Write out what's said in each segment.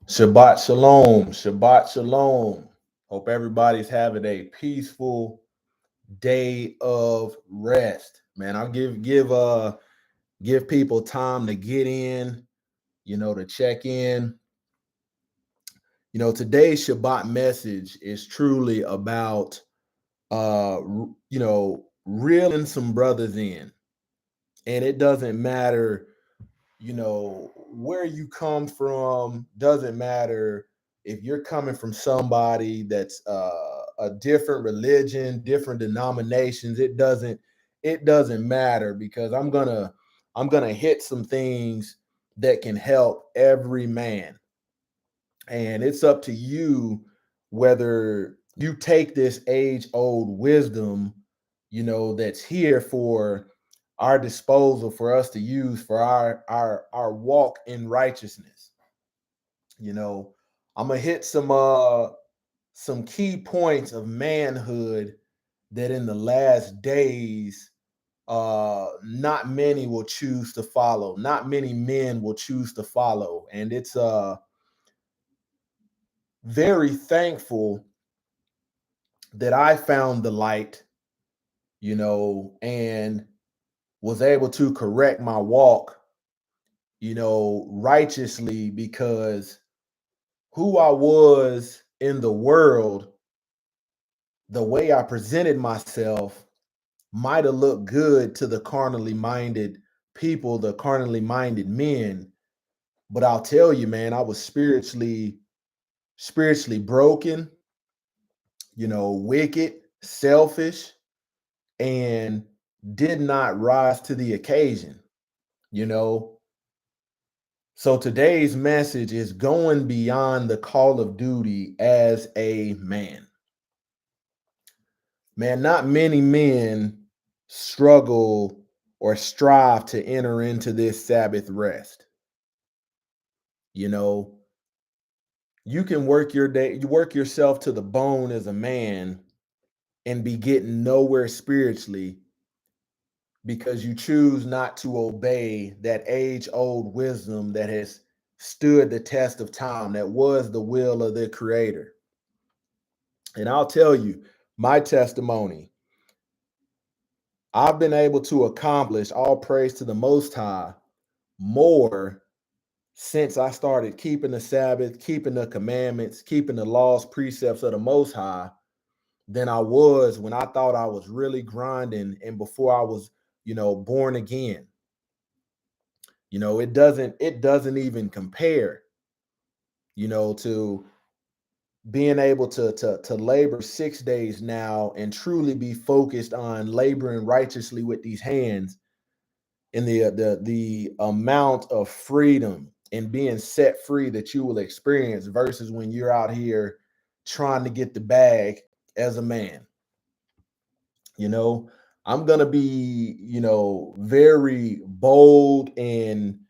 Shabbat shalom. Shabbat shalom. Hope everybody's having a peaceful day of rest. Man, I'll give people time to get in, to check in. Today's Shabbat message is truly about reeling some brothers in. And it doesn't matter where you come from. Doesn't matter if you're coming from somebody that's a different religion, different denominations. It doesn't matter, because I'm gonna hit some things that can help every man. And it's up to you whether you take this age old wisdom, that's here for our disposal, for us to use for our walk in righteousness. You know, I'm gonna hit some key points of manhood that in the last days not many will choose to follow. Not many men will choose to follow. And it's very thankful that I found the light, and was able to correct my walk, righteously, because who I was in the world, the way I presented myself might have looked good to the carnally minded people, the carnally minded men. But I'll tell you, man, I was spiritually broken, wicked, selfish, and did not rise to the occasion, you know. So today's message is going beyond the call of duty as a man. Man, not many men struggle or strive to enter into this Sabbath rest. You know, you can work your day, you work yourself to the bone as a man and be getting nowhere spiritually because you choose not to obey that age old wisdom that has stood the test of time, that was the will of the Creator. And I'll tell you my testimony. I've been able to accomplish, all praise to the Most High, more since I started keeping the Sabbath, keeping the commandments, keeping the laws, precepts of the Most High, than I was when I thought I was really grinding and before I was, born again. It doesn't even compare, to being able to labor 6 days now and truly be focused on laboring righteously with these hands, and the amount of freedom and being set free that you will experience versus when you're out here trying to get the bag as a man. you know I'm gonna be, very bold in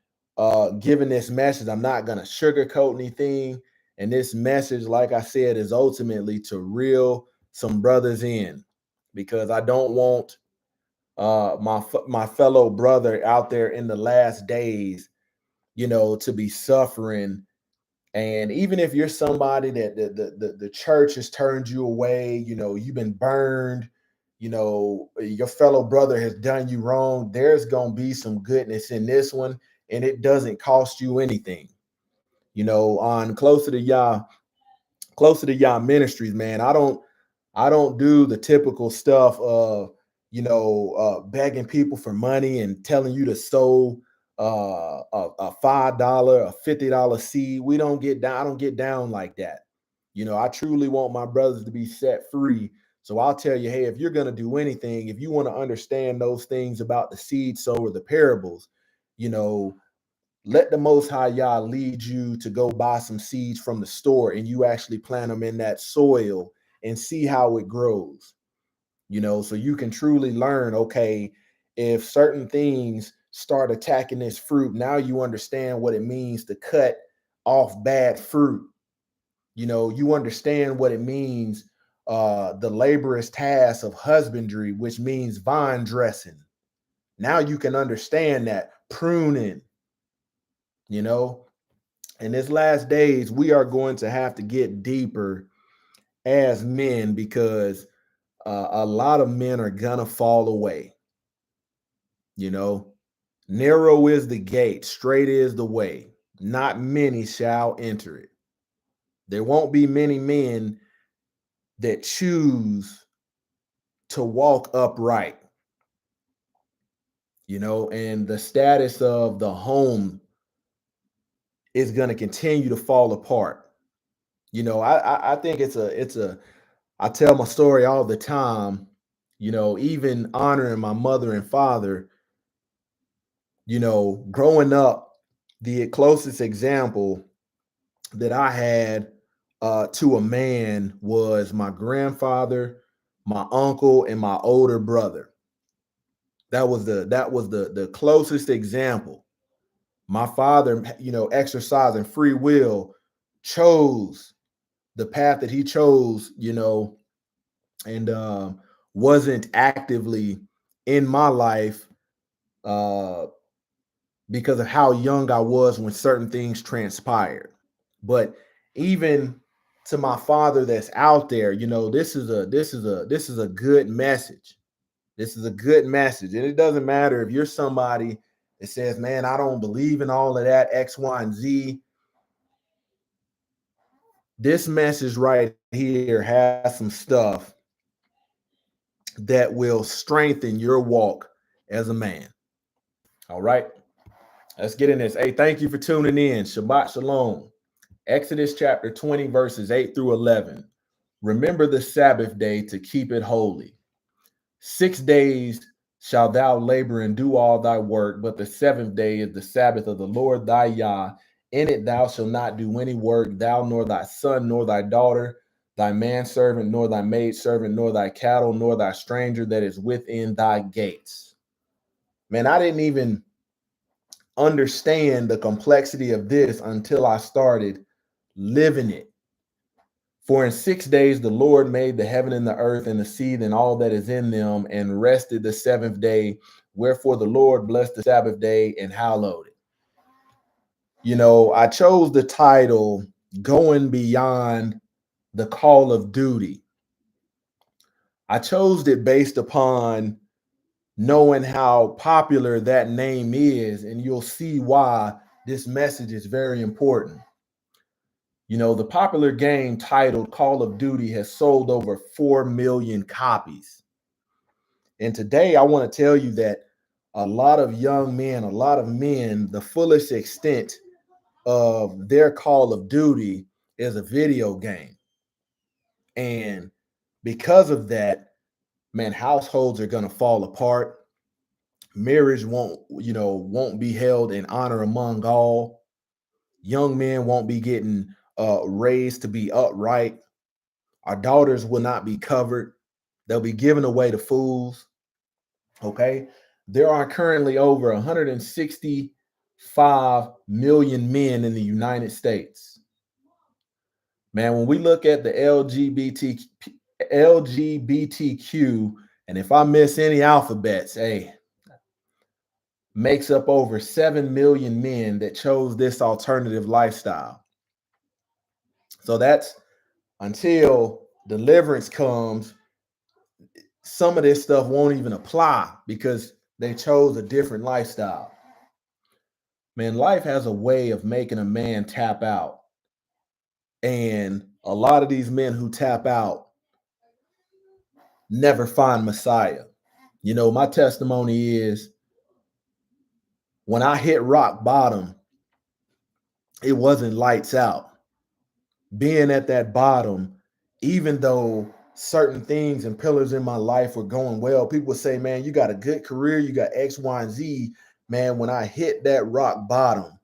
giving this message. I'm not gonna sugarcoat anything, and this message, like I said, is ultimately to reel some brothers in, because I don't want my fellow brother out there in the last days, to be suffering. And even if you're somebody that the church has turned you away, you've been burned, your fellow brother has done you wrong, there's going to be some goodness in this one, and it doesn't cost you anything. On closer to Yah Ministries, man, I don't do the typical stuff of, begging people for money and telling you to sow a $5, a $50 seed. We don't get down. I don't get down like that. I truly want my brothers to be set free. So I'll tell you, hey, if you're going to do anything, if you want to understand those things about the seed sower, the parables, you know, let the Most High Yah lead you to go buy some seeds from the store, and you actually plant them in that soil and see how it grows. So you can truly learn, okay, if certain things start attacking this fruit, now you understand what it means to cut off bad fruit. You understand what it means, the laborious task of husbandry, which means vine dressing. Now you can understand that pruning, you know. In this last days, we are going to have to get deeper as men because a lot of men are gonna fall away. You know, narrow is the gate, straight is the way. Not many shall enter it. There won't be many men that choose to walk upright, and the status of the home is going to continue to fall apart. I think I tell my story all the time, even honoring my mother and father, growing up, the closest example that I had to a man was my grandfather, my uncle, and my older brother. That was the closest example. My father, exercising free will, chose the path that he chose, and wasn't actively in my life uh, because of how young I was when certain things transpired. But even to my father that's out there, this is a good message. This is a good message. And it doesn't matter if you're somebody that says, man, I don't believe in all of that, X, Y, and Z. This message right here has some stuff that will strengthen your walk as a man. All right. Let's get in this. Hey, thank you for tuning in. Shabbat Shalom. Exodus chapter 20, verses 8 through 11. Remember the Sabbath day to keep it holy. 6 days shalt thou labor and do all thy work, but the seventh day is the Sabbath of the Lord thy Yah. In it thou shalt not do any work, thou nor thy son, nor thy daughter, thy manservant, nor thy maidservant, nor thy cattle, nor thy stranger that is within thy gates. Man, I didn't even understand the complexity of this until I started living it. For in 6 days the Lord made the heaven and the earth and the sea and all that is in them, and rested the seventh day. Wherefore the Lord blessed the Sabbath day and hallowed it. I chose the title Going Beyond the Call of Duty. I chose it based upon knowing how popular that name is, and you'll see why this message is very important. The popular game titled Call of Duty has sold over 4 million copies. And today I want to tell you that a lot of young men, a lot of men, the fullest extent of their Call of Duty is a video game. And because of that, man, households are going to fall apart. Marriage won't be held in honor among all. Young men won't be getting raised to be upright. Our daughters will not be covered. They'll be given away to fools. Okay. There are currently over 165 million men in the United States. Man, when we look at the LGBTQ, and if I miss any alphabets, hey, makes up over 7 million men that chose this alternative lifestyle. So that's until deliverance comes, some of this stuff won't even apply because they chose a different lifestyle. Man, life has a way of making a man tap out. And a lot of these men who tap out never find Messiah. My testimony is when I hit rock bottom, it wasn't lights out. Being at that bottom, even though certain things and pillars in my life were going well, people would say, man, you got a good career, you got X, Y, and Z. Man, when I hit that rock bottom,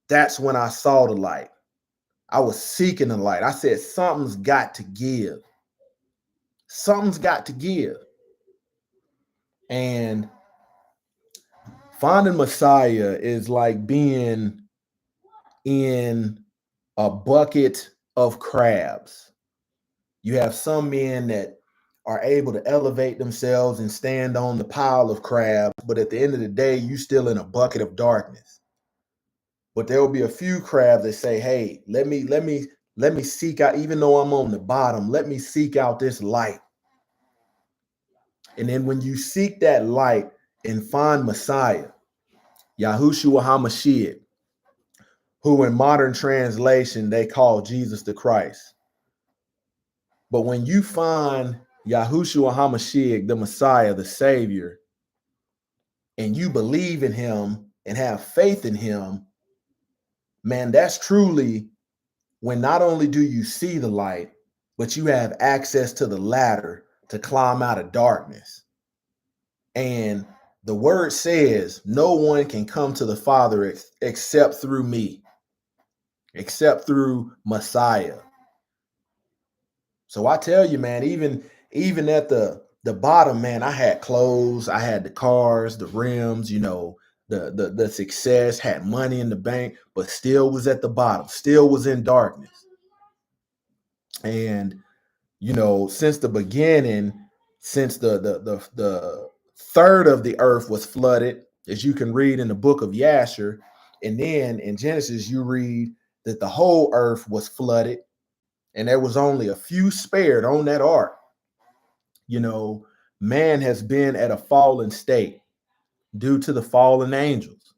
that's when I saw the light. I was seeking the light. I said, something's got to give. Something's got to give. And finding Messiah is like being in a bucket of crabs. You have some men that are able to elevate themselves and stand on the pile of crabs, but at the end of the day, you still in a bucket of darkness. But there will be a few crabs that say, hey, let me seek out, even though I'm on the bottom, let me seek out this light. And then when you seek that light and find Messiah, Yahushua HaMashiach, who in modern translation they call Jesus the Christ. But when you find Yahushua HaMashiach, the Messiah, the Savior, and you believe in him and have faith in him, man, that's truly when not only do you see the light, but you have access to the ladder to climb out of darkness. And the word says, no one can come to the Father except through me, except through Messiah. So I tell you, man, even at the bottom, man, I had clothes, I had the cars, the rims, the success, had money in the bank, but still was at the bottom, still was in darkness. And since the beginning, since the third of the earth was flooded, as you can read in the book of Yasher, and then in Genesis you read that the whole earth was flooded, and there was only a few spared on that ark. Man has been at a fallen state due to the fallen angels.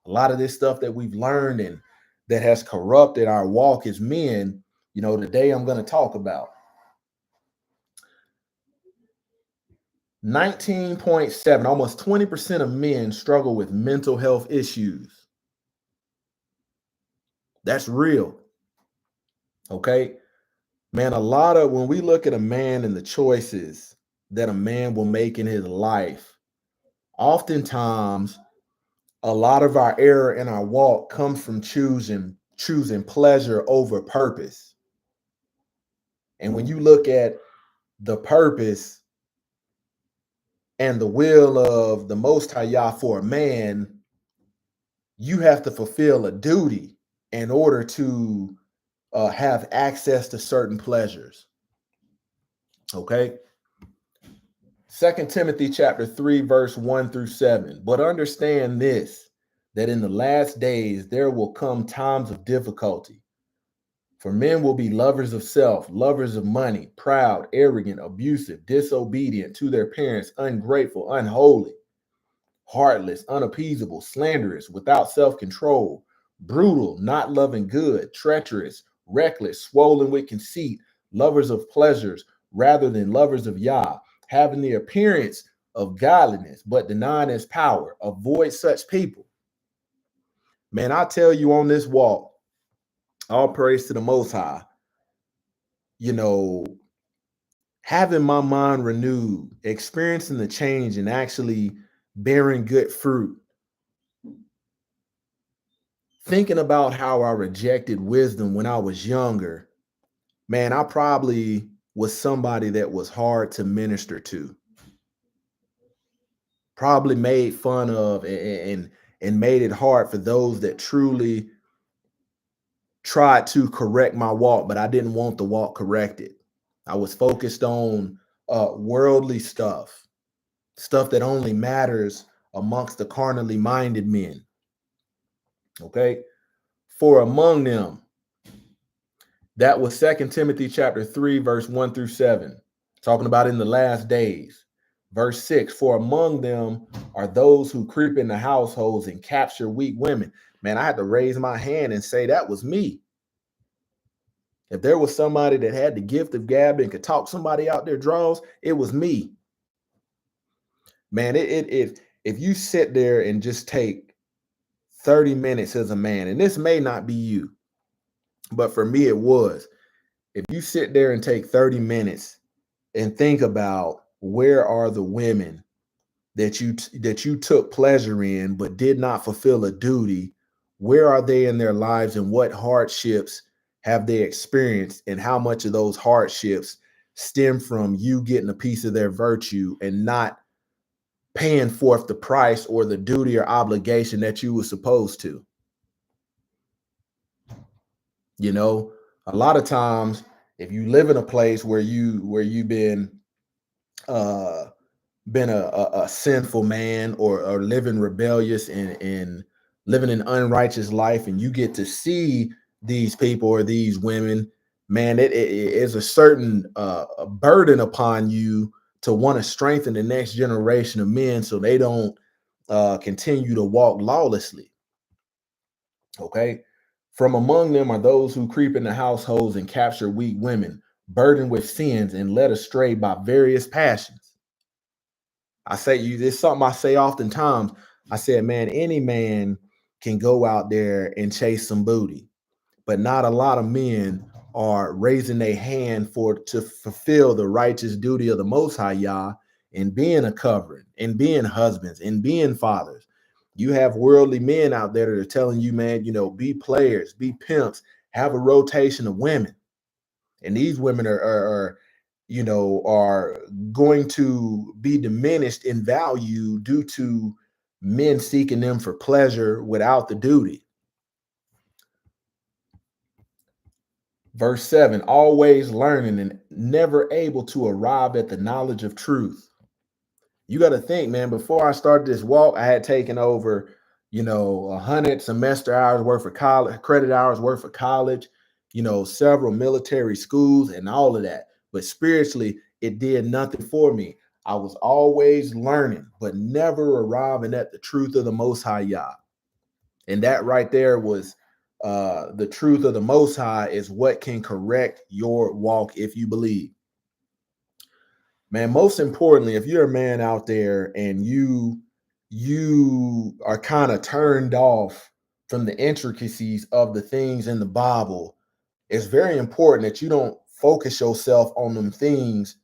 A lot of this stuff that we've learned and that has corrupted our walk as men, today I'm going to talk about. 19.7, almost 20% of men struggle with mental health issues. That's real. Okay. Man, when we look at a man and the choices that a man will make in his life, oftentimes a lot of our error in our walk comes from choosing pleasure over purpose. And when you look at the purpose and the will of the Most High Yah for a man, you have to fulfill a duty in order to have access to certain pleasures. Okay. 2 Timothy chapter 3, verse 1 through 7. But understand this, that in the last days there will come times of difficulty. For men will be lovers of self, lovers of money, proud, arrogant, abusive, disobedient to their parents, ungrateful, unholy, heartless, unappeasable, slanderous, without self-control, brutal, not loving good, treacherous, reckless, swollen with conceit, lovers of pleasures rather than lovers of Yah, having the appearance of godliness, but denying its power. Avoid such people. Man, I tell you, on this walk, all praise to the Most High, having my mind renewed, experiencing the change and actually bearing good fruit, thinking about how I rejected wisdom when I was younger, man, I probably was somebody that was hard to minister to, probably made fun of and made it hard for those that truly tried to correct my walk, but I didn't want the walk corrected. I was focused on worldly stuff that only matters amongst the carnally minded men. Okay. For among them, that was 2 Timothy chapter 3, verse 1 through 7, talking about in the last days. Verse 6, for among them are those who creep into households and capture weak women. Man, I had to raise my hand and say that was me. If there was somebody that had the gift of gab and could talk somebody out their draws, it was me. Man, if you sit there and just take 30 minutes as a man, and this may not be you, but for me it was. If you sit there and take 30 minutes and think about where are the women that you took pleasure in but did not fulfill a duty, where are they in their lives and what hardships have they experienced, and how much of those hardships stem from you getting a piece of their virtue and not paying forth the price or the duty or obligation that you were supposed to. A lot of times, if you live in a place where you've been a sinful man or living rebellious in living an unrighteous life, and you get to see these people or these women, man, it is a certain a burden upon you to want to strengthen the next generation of men so they don't continue to walk lawlessly. Okay. From among them are those who creep into households and capture weak women, burdened with sins and led astray by various passions. I say you this is something I say oftentimes. I said, man, any man can go out there and chase some booty, but not a lot of men are raising their hand for to fulfill the righteous duty of the Most High Yah and being a covering and being husbands and being fathers. You have worldly men out there that are telling you, man, be players, be pimps, have a rotation of women, and these women are going to be diminished in value due to men seeking them for pleasure without the duty. Verse 7, always learning and never able to arrive at the knowledge of truth. You got to think, man, before I started this walk, I had taken over, 100 semester hours worth of college, credit hours worth of college, several military schools and all of that. But spiritually, it did nothing for me. I was always learning, but never arriving at the truth of the Most High Yah. And that right there was the truth of the Most High is what can correct your walk if you believe. Man, most importantly, if you're a man out there and you are kind of turned off from the intricacies of the things in the Bible, it's very important that you don't focus yourself on them things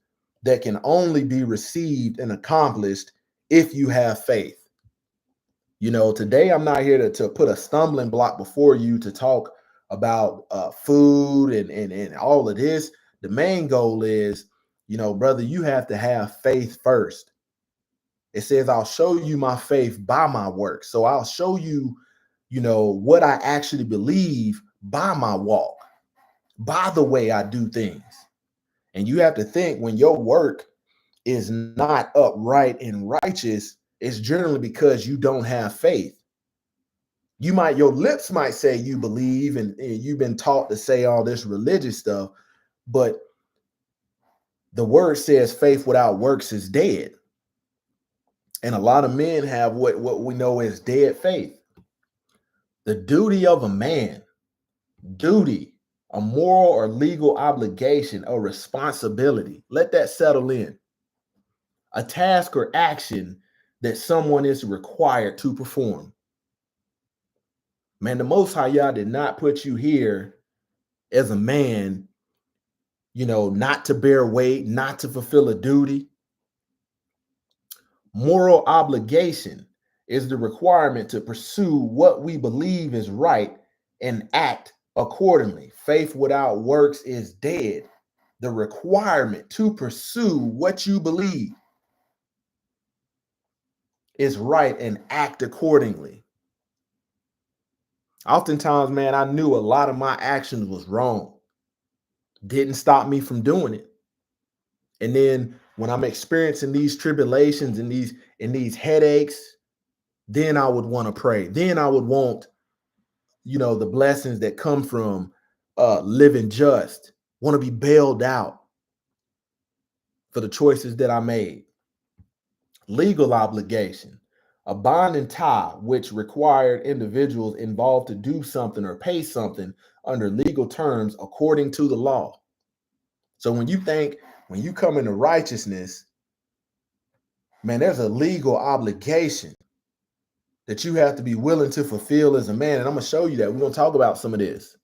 that can only be received and accomplished if you have faith. Today I'm not here to put a stumbling block before you to talk about food and all of this. The main goal is, brother, you have to have faith first. It says, I'll show you my faith by my work. So I'll show you, what I actually believe by my walk, by the way I do things. And you have to think when your work is not upright and righteous, it's generally because you don't have faith. Your lips might say you believe and you've been taught to say all this religious stuff, but the word says faith without works is dead. And a lot of men have what we know as dead faith. The duty of a man, duty, a moral or legal obligation, a responsibility. Let that settle in. A task or action that someone is required to perform. Man, the Most High Yah did not put you here as a man, not to bear weight, not to fulfill a duty. Moral obligation is the requirement to pursue what we believe is right and act accordingly. Faith without works is dead. The requirement to pursue what you believe is right and act accordingly. Oftentimes, man, I knew a lot of my actions was wrong. Didn't stop me from doing it. And then when I'm experiencing these tribulations and these headaches, then I would want to pray. Then I would want, the blessings that come from living just, want to be bailed out for the choices that I made. Legal obligation, a bond and tie which required individuals involved to do something or pay something under legal terms according to the law. So when you come into righteousness, man, there's a legal obligation that you have to be willing to fulfill as a man. And I'm going to show you that. We're going to talk about some of this.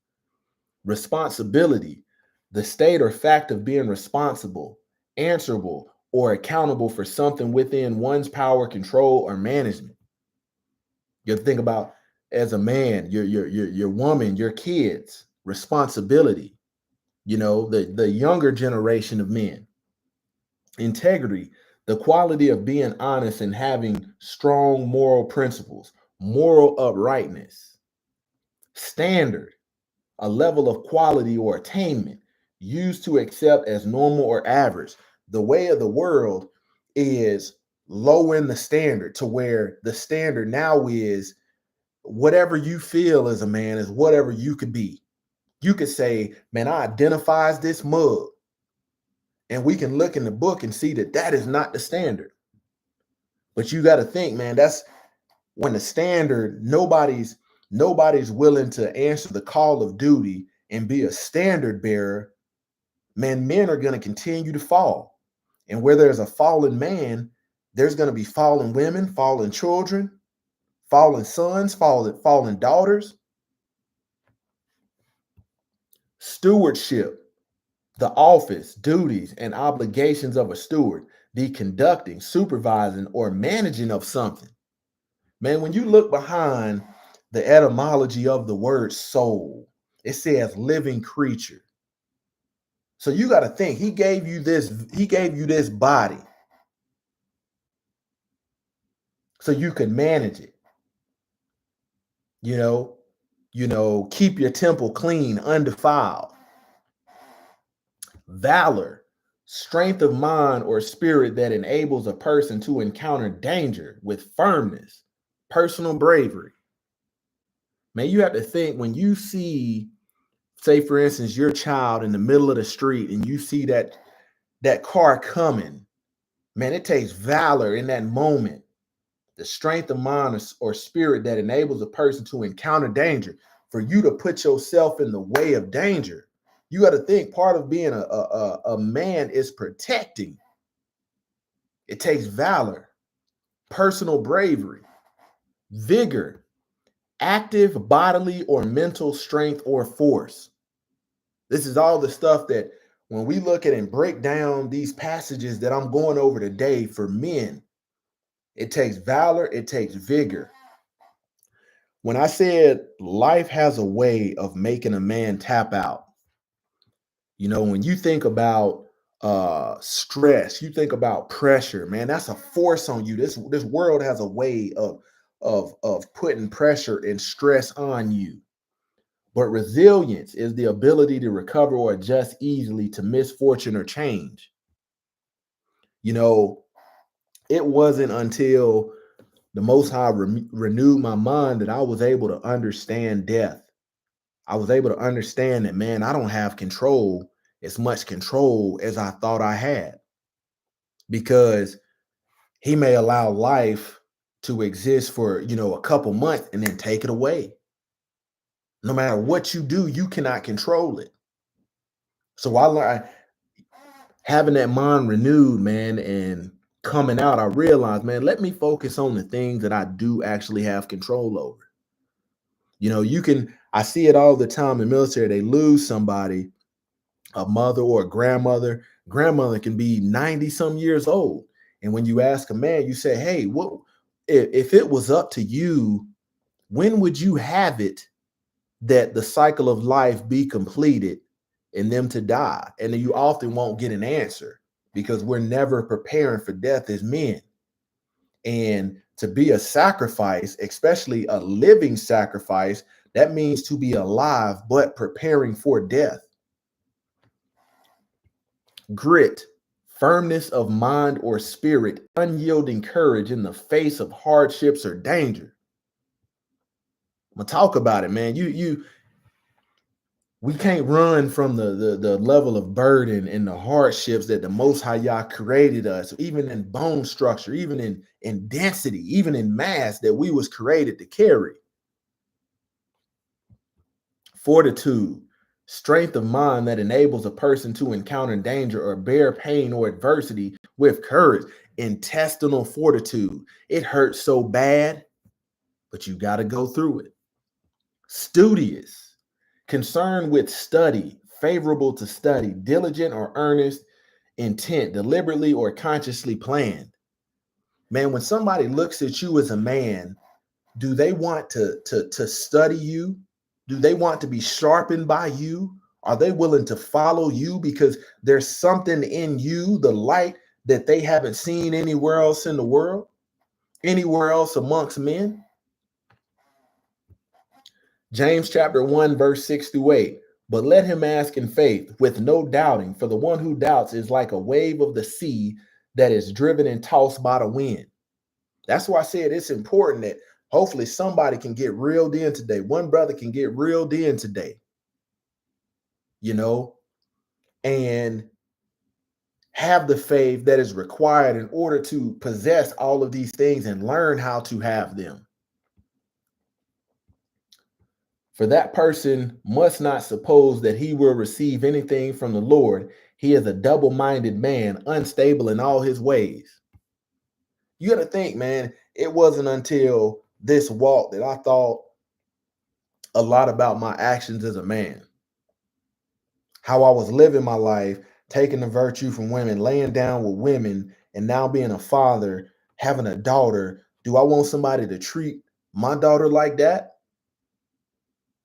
Responsibility, the state or fact of being responsible, answerable, or accountable for something within one's power, control, or management. You have to think about, as a man, your woman, your kids, responsibility, the younger generation of men. Integrity, the quality of being honest and having strong moral principles, moral uprightness. Standard, a level of quality or attainment used to accept as normal or average. The way of the world is lowering the standard to where the standard now is whatever you feel as a man is whatever you could be. You could say, man, I identify as this mug. And we can look in the book and see that that is not the standard. But you got to think, man, that's when the standard, nobody's willing to answer the call of duty and be a standard bearer. Man, men are going to continue to fall. And where there's a fallen man, there's going to be fallen women, fallen children, fallen sons, fallen daughters. Stewardship, the office, duties, and obligations of a steward, the conducting, supervising, or managing of something. Man, when you look behind the etymology of the word soul, it says living creature. So you got to think, he gave you this body so you could manage it. Keep your temple clean, undefiled. Valor, strength of mind or spirit that enables a person to encounter danger with firmness, personal bravery. Man, you have to think when you see, say, for instance, your child in the middle of the street and you see that car coming, man, it takes valor in that moment, the strength of mind or spirit that enables a person to encounter danger, for you to put yourself in the way of danger. You got to think part of being a man is protecting. It takes valor, personal bravery, vigor, active bodily or mental strength or force. This is all the stuff that when we look at and break down these passages that I'm going over today for men, it takes valor, it takes vigor. When I said life has a way of making a man tap out, when you think about stress, you think about pressure, man, that's a force on you. This world has a way of putting pressure and stress on you. But resilience is the ability to recover or adjust easily to misfortune or change. It wasn't until the Most High renewed my mind that I was able to understand death. I was able to understand that, man, I don't have as much control as I thought I had, because he may allow life to exist for, a couple months and then take it away. No matter what you do, you cannot control it. So I learned, having that mind renewed, man, and coming out, I realized, man, let me focus on the things that I do actually have control over. I see it all the time in the military. They lose somebody, a mother or a grandmother. Grandmother can be 90 some years old. And when you ask a man, you say, hey, what if it was up to you, when would you have it that the cycle of life be completed and them to die? And then you often won't get an answer, because we're never preparing for death as men. And to be a sacrifice, especially a living sacrifice, that means to be alive, but preparing for death. Grit, firmness of mind or spirit, unyielding courage in the face of hardships or danger. I'm gonna talk about it, man. We can't run from the level of burden and the hardships that the Most High Yah created us, even in bone structure, even in density, even in mass, that we was created to carry. Fortitude, strength of mind that enables a person to encounter danger or bear pain or adversity with courage. Intestinal fortitude, it hurts so bad, but you got to go through it. Studious, concerned with study, favorable to study, diligent or earnest, intent, deliberately or consciously planned. Man, when somebody looks at you as a man, do they want to study you? Do they want to be sharpened by you? Are they willing to follow you because there's something in you, the light that they haven't seen anywhere else in the world, anywhere else amongst men? James chapter 1, verse 6-8. But let him ask in faith with no doubting, for the one who doubts is like a wave of the sea that is driven and tossed by the wind. That's why I said it's important that Hopefully somebody can get reeled in today. One brother can get reeled in today, you know, and have the faith that is required in order to possess all of these things and learn how to have them. For that person must not suppose that he will receive anything from the Lord. He is a double-minded man, unstable in all his ways. You got to think, man, it wasn't until this walk that I thought a lot about my actions as a man, how I was living my life, taking the virtue from women, laying down with women, and now being a father, having a daughter. Do I want somebody to treat my daughter like that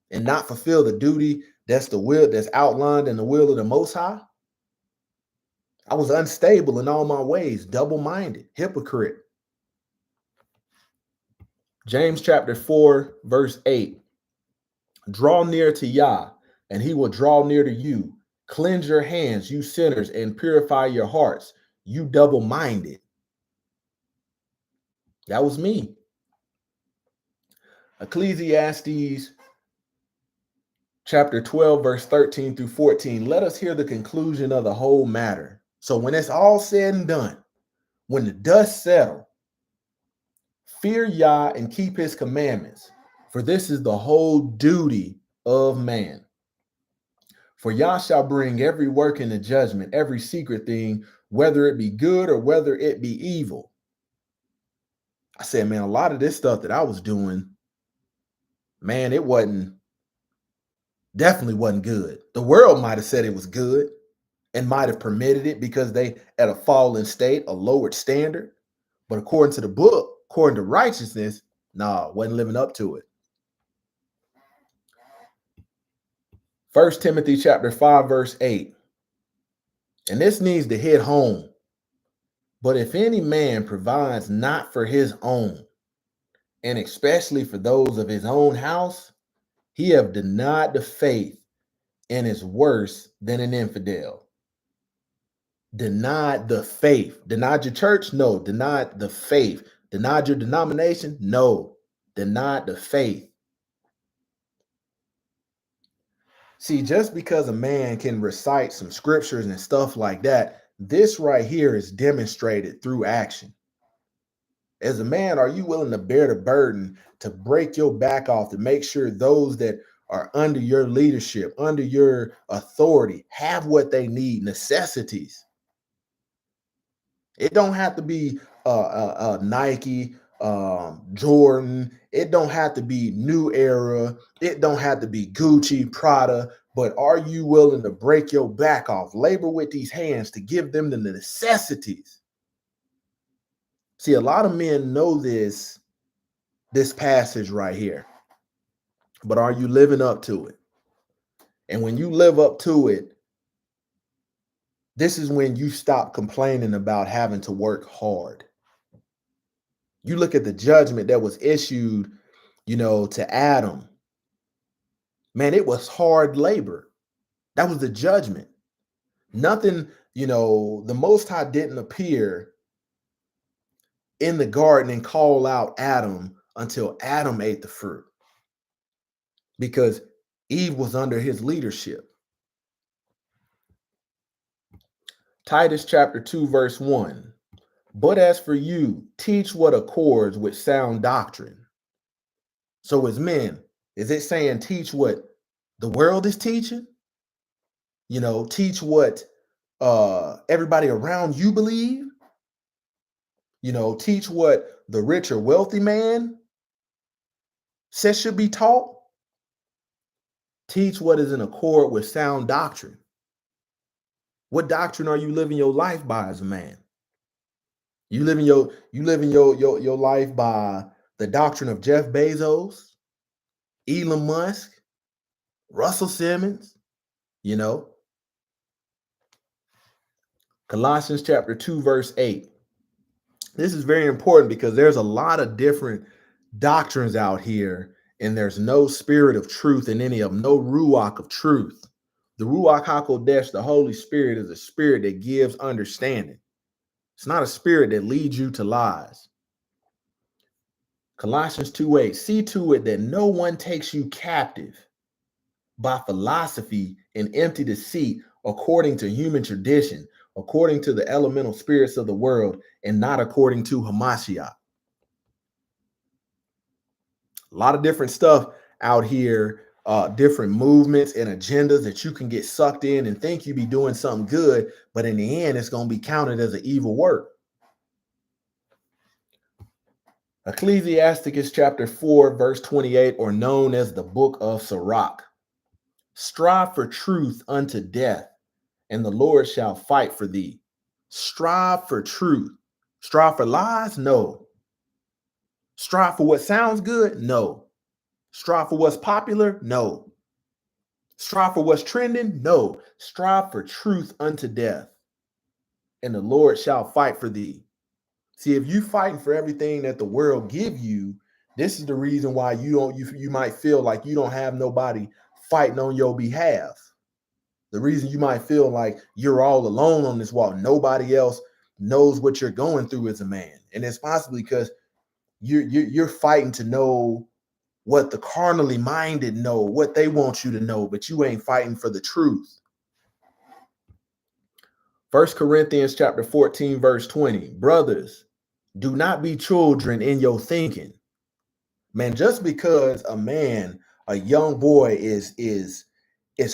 and not fulfill the duty that's the will that's outlined in the will of the Most High? I was unstable in all my ways, double-minded, hypocrite. James chapter 4, verse 8. Draw near to Yah, and he will draw near to you. Cleanse your hands, you sinners, and purify your hearts, you double-minded. That was me. Ecclesiastes chapter 12, verse 13 through 14. Let us hear the conclusion of the whole matter. So when it's all said and done, when the dust settles, fear Yah and keep his commandments, for this is the whole duty of man. For Yah shall bring every work into judgment, every secret thing, whether it be good or whether it be evil. I said, man, a lot of this stuff that I was doing, man, definitely wasn't good. The world might have said it was good and might have permitted it because they at a fallen state, a lowered standard. But according to the book, according to righteousness, nah, wasn't living up to it. 1 Timothy chapter 5, verse 8. And this needs to hit home. But if any man provides not for his own, and especially for those of his own house, he have denied the faith and is worse than an infidel. Denied the faith. Denied your church? No. Denied the faith. Denied your denomination? No. Denied the faith. See, just because a man can recite some scriptures and stuff like that, this right here is demonstrated through action. As a man, are you willing to bear the burden to break your back off to make sure those that are under your leadership, under your authority, have what they need, necessities? It don't have to be Nike, Jordan. It don't have to be New Era. It don't have to be Gucci, Prada. But are you willing to break your back off, labor with these hands to give them the necessities? See, a lot of men know this passage right here, but are you living up to it? And when you live up to it, this is when you stop complaining about having to work hard. You look at the judgment that was issued, to Adam. Man, it was hard labor. That was the judgment. Nothing, the Most High didn't appear in the garden and call out Adam until Adam ate the fruit, because Eve was under his leadership. Titus chapter 2, verse 1. But as for you, teach what accords with sound doctrine. So as men, is it saying teach what the world is teaching? Teach what everybody around you believe? Teach what the rich or wealthy man says should be taught? Teach what is in accord with sound doctrine. What doctrine are you living your life by as a man? You living your life by the doctrine of Jeff Bezos, Elon Musk, Russell Simmons, Colossians chapter 2, verse 8. This is very important because there's a lot of different doctrines out here, and there's no spirit of truth in any of them, no ruach of truth. The ruach hakodesh, the Holy Spirit, is a spirit that gives understanding. It's not a spirit that leads you to lies. Colossians 2:8. See to it that no one takes you captive by philosophy and empty deceit, according to human tradition, according to the elemental spirits of the world, and not according to Hamashiach. A lot of different stuff out here, different movements and agendas that you can get sucked in and think you be doing something good, but in the end, it's going to be counted as an evil work. Ecclesiasticus chapter 4, verse 28, or known as the book of Sirach. Strive for truth unto death, and the Lord shall fight for thee. Strive for truth. Strive for lies? No. Strive for what sounds good? No. Strive for what's popular? No. Strive for what's trending? No. Strive for truth unto death, and the Lord shall fight for thee. See, if you fighting for everything that the world give you, this is the reason why you might feel like you don't have nobody fighting on your behalf. The reason you might feel like you're all alone on this walk, nobody else knows what you're going through as a man. And it's possibly because you're fighting to know what the carnally minded know, what they want you to know, but you ain't fighting for the truth. 1 Corinthians chapter 14, verse 20. Brothers, do not be children in your thinking. Man, just because a man, a young boy is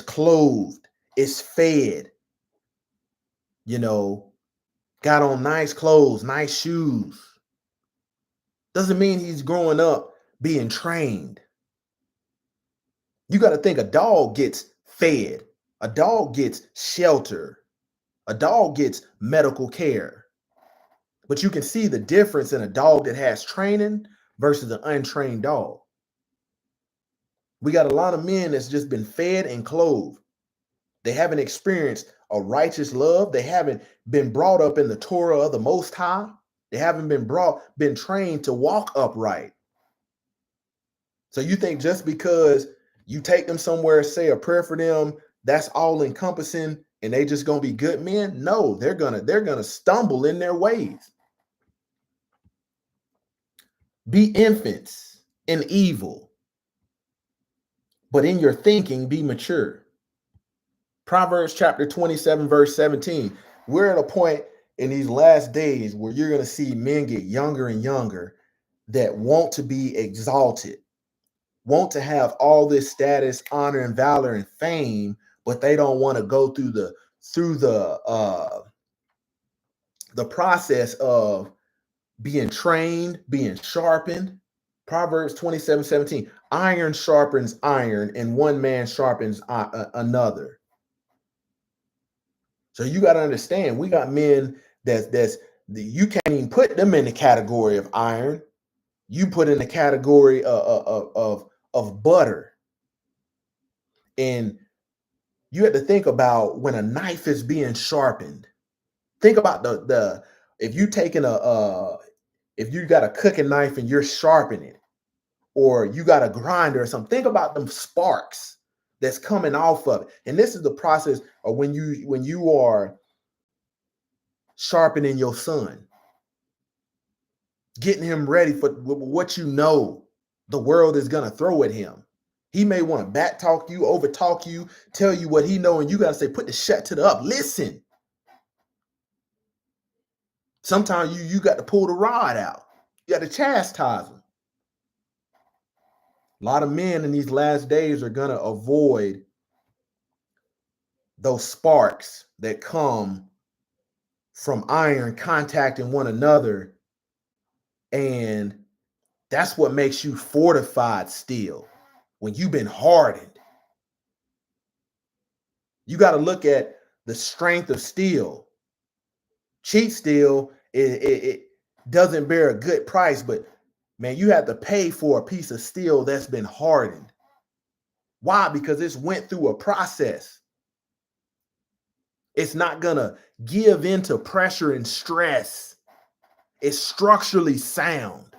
clothed, is fed, got on nice clothes, nice shoes, doesn't mean he's growing up being trained. You got to think a dog gets fed, a dog gets shelter, a dog gets medical care. But you can see the difference in a dog that has training versus an untrained dog. We got a lot of men that's just been fed and clothed. They haven't experienced a righteous love. They haven't been brought up in the Torah of the Most High. They haven't been trained to walk upright. So you think just because you take them somewhere, say a prayer for them, that's all encompassing and they just gonna be good men? No, they're gonna stumble in their ways. Be infants in evil, but in your thinking be mature. Proverbs chapter 27, verse 17. We're at a point in these last days where you're going to see men get younger and younger that want to be exalted, want to have all this status, honor, and valor and fame, but they don't want to go through the process of being trained, being sharpened. Proverbs 27:17. Iron sharpens iron, and one man sharpens another. So you got to understand, we got men you can't even put them in the category of iron. You put in the category of butter. And you have to think about when a knife is being sharpened. Think about the if you taking if you got a cooking knife and you're sharpening it, or you got a grinder or something. Think about them sparks that's coming off of it. And this is the process of when you are sharpening your son, getting him ready for what the world is going to throw at him. He may want to back talk you, over talk you, tell you what he know, and you got to say, put the shut to the up. Listen. Sometimes you got to pull the rod out. You got to chastise him. A lot of men in these last days are going to avoid those sparks that come from iron contacting one another. And that's what makes you fortified steel when you've been hardened. You got to look at the strength of steel. Cheap steel, it doesn't bear a good price, but man, you have to pay for a piece of steel that's been hardened. Why? Because it's went through a process. It's not going to give into pressure and stress. It's structurally sound.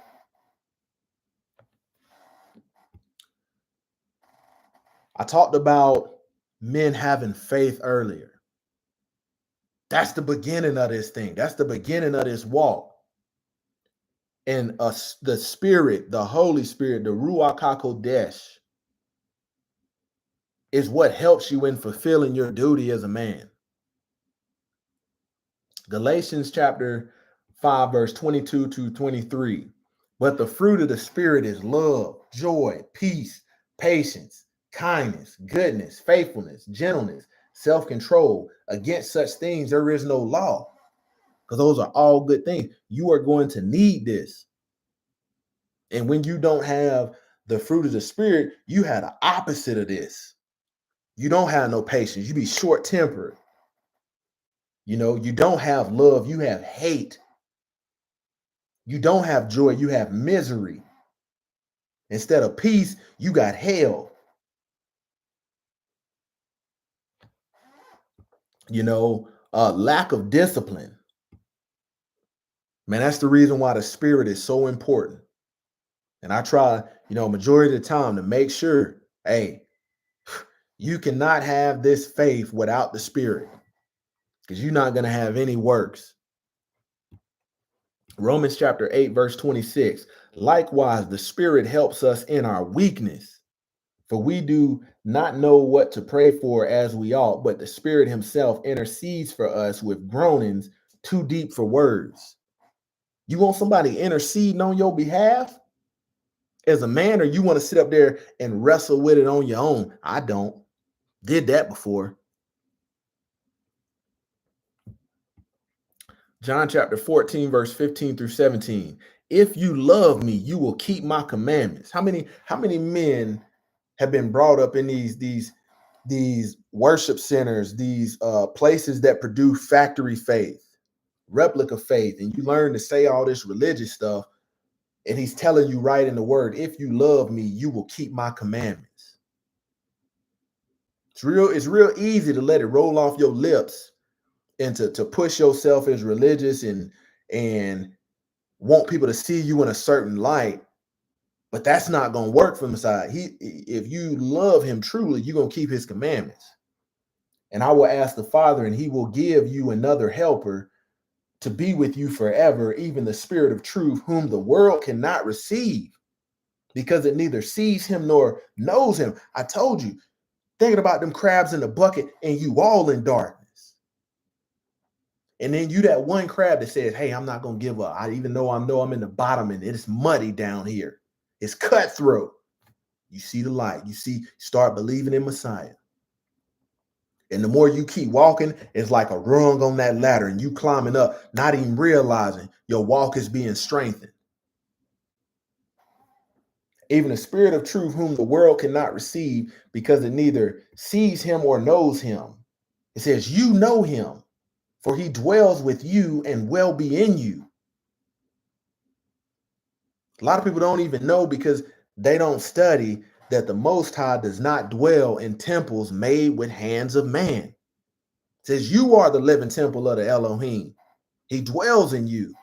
I talked about men having faith earlier. That's the beginning of this thing. That's the beginning of this walk. And the Spirit, the Holy Spirit, the Ruach HaKodesh, is what helps you in fulfilling your duty as a man. Galatians chapter 5, verse 22 to 23. But the fruit of the Spirit is love, joy, peace, patience, kindness, goodness, faithfulness, gentleness, self-control. Against such things there is no law. Because those are all good things. You are going to need this. And when you don't have the fruit of the Spirit, you have the opposite of this. You don't have no patience. You be short-tempered. You know, you don't have love. You have hate. You don't have joy. You have misery. Instead of peace, you got hell. You know, lack of discipline. Man, that's the reason why the Spirit is so important. And I try, majority of the time to make sure, hey, you cannot have this faith without the Spirit, because you're not going to have any works. Romans chapter 8, verse 26. Likewise, the Spirit helps us in our weakness, for we do not know what to pray for as we ought, but the Spirit himself intercedes for us with groanings too deep for words. You want somebody interceding on your behalf as a man, or you want to sit up there and wrestle with it on your own? I don't. Did that before. John chapter 14, verse 15 through 17. If you love me, you will keep my commandments. How many men have been brought up in these worship centers, these places that produce factory faith, replica faith, and you learn to say all this religious stuff, and he's telling you right in the word, if you love me, you will keep my commandments. It's real easy to let it roll off your lips and to push yourself as religious and want people to see you in a certain light, but that's not going to work from the side. If you love him truly, you're going to keep his commandments. And I will ask the Father, and he will give you another helper to be with you forever, even the Spirit of truth, whom the world cannot receive, because it neither sees him nor knows him. I told you, thinking about them crabs in the bucket and you all in darkness. And then you that one crab that says, hey, I'm not going to give up. Even though I know I'm in the bottom and it's muddy down here. It's cutthroat. You see the light. Start believing in Messiah. And the more you keep walking, it's like a rung on that ladder and you climbing up, not even realizing your walk is being strengthened. Even the Spirit of truth, whom the world cannot receive because it neither sees him or knows him. It says, you know him, for he dwells with you and will be in you. A lot of people don't even know because they don't study that the Most High does not dwell in temples made with hands of man. It says you are the living temple of the Elohim. He dwells in you.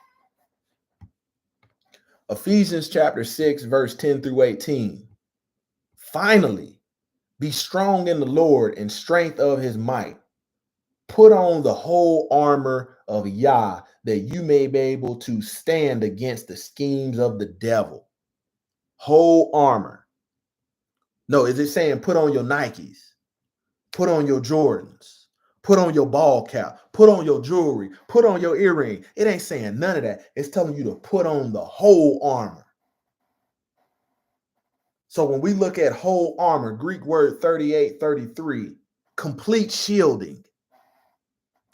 Ephesians chapter 6, verse 10 through 18. Finally, be strong in the Lord and strength of his might. Put on the whole armor of Yah, that you may be able to stand against the schemes of the devil. Whole armor. No, is it saying put on your Nikes? Put on your Jordans. Put on your ball cap. Put on your jewelry. Put on your earring. It ain't saying none of that. It's telling you to put on the whole armor. So when we look at whole armor, Greek word 3833, complete shielding,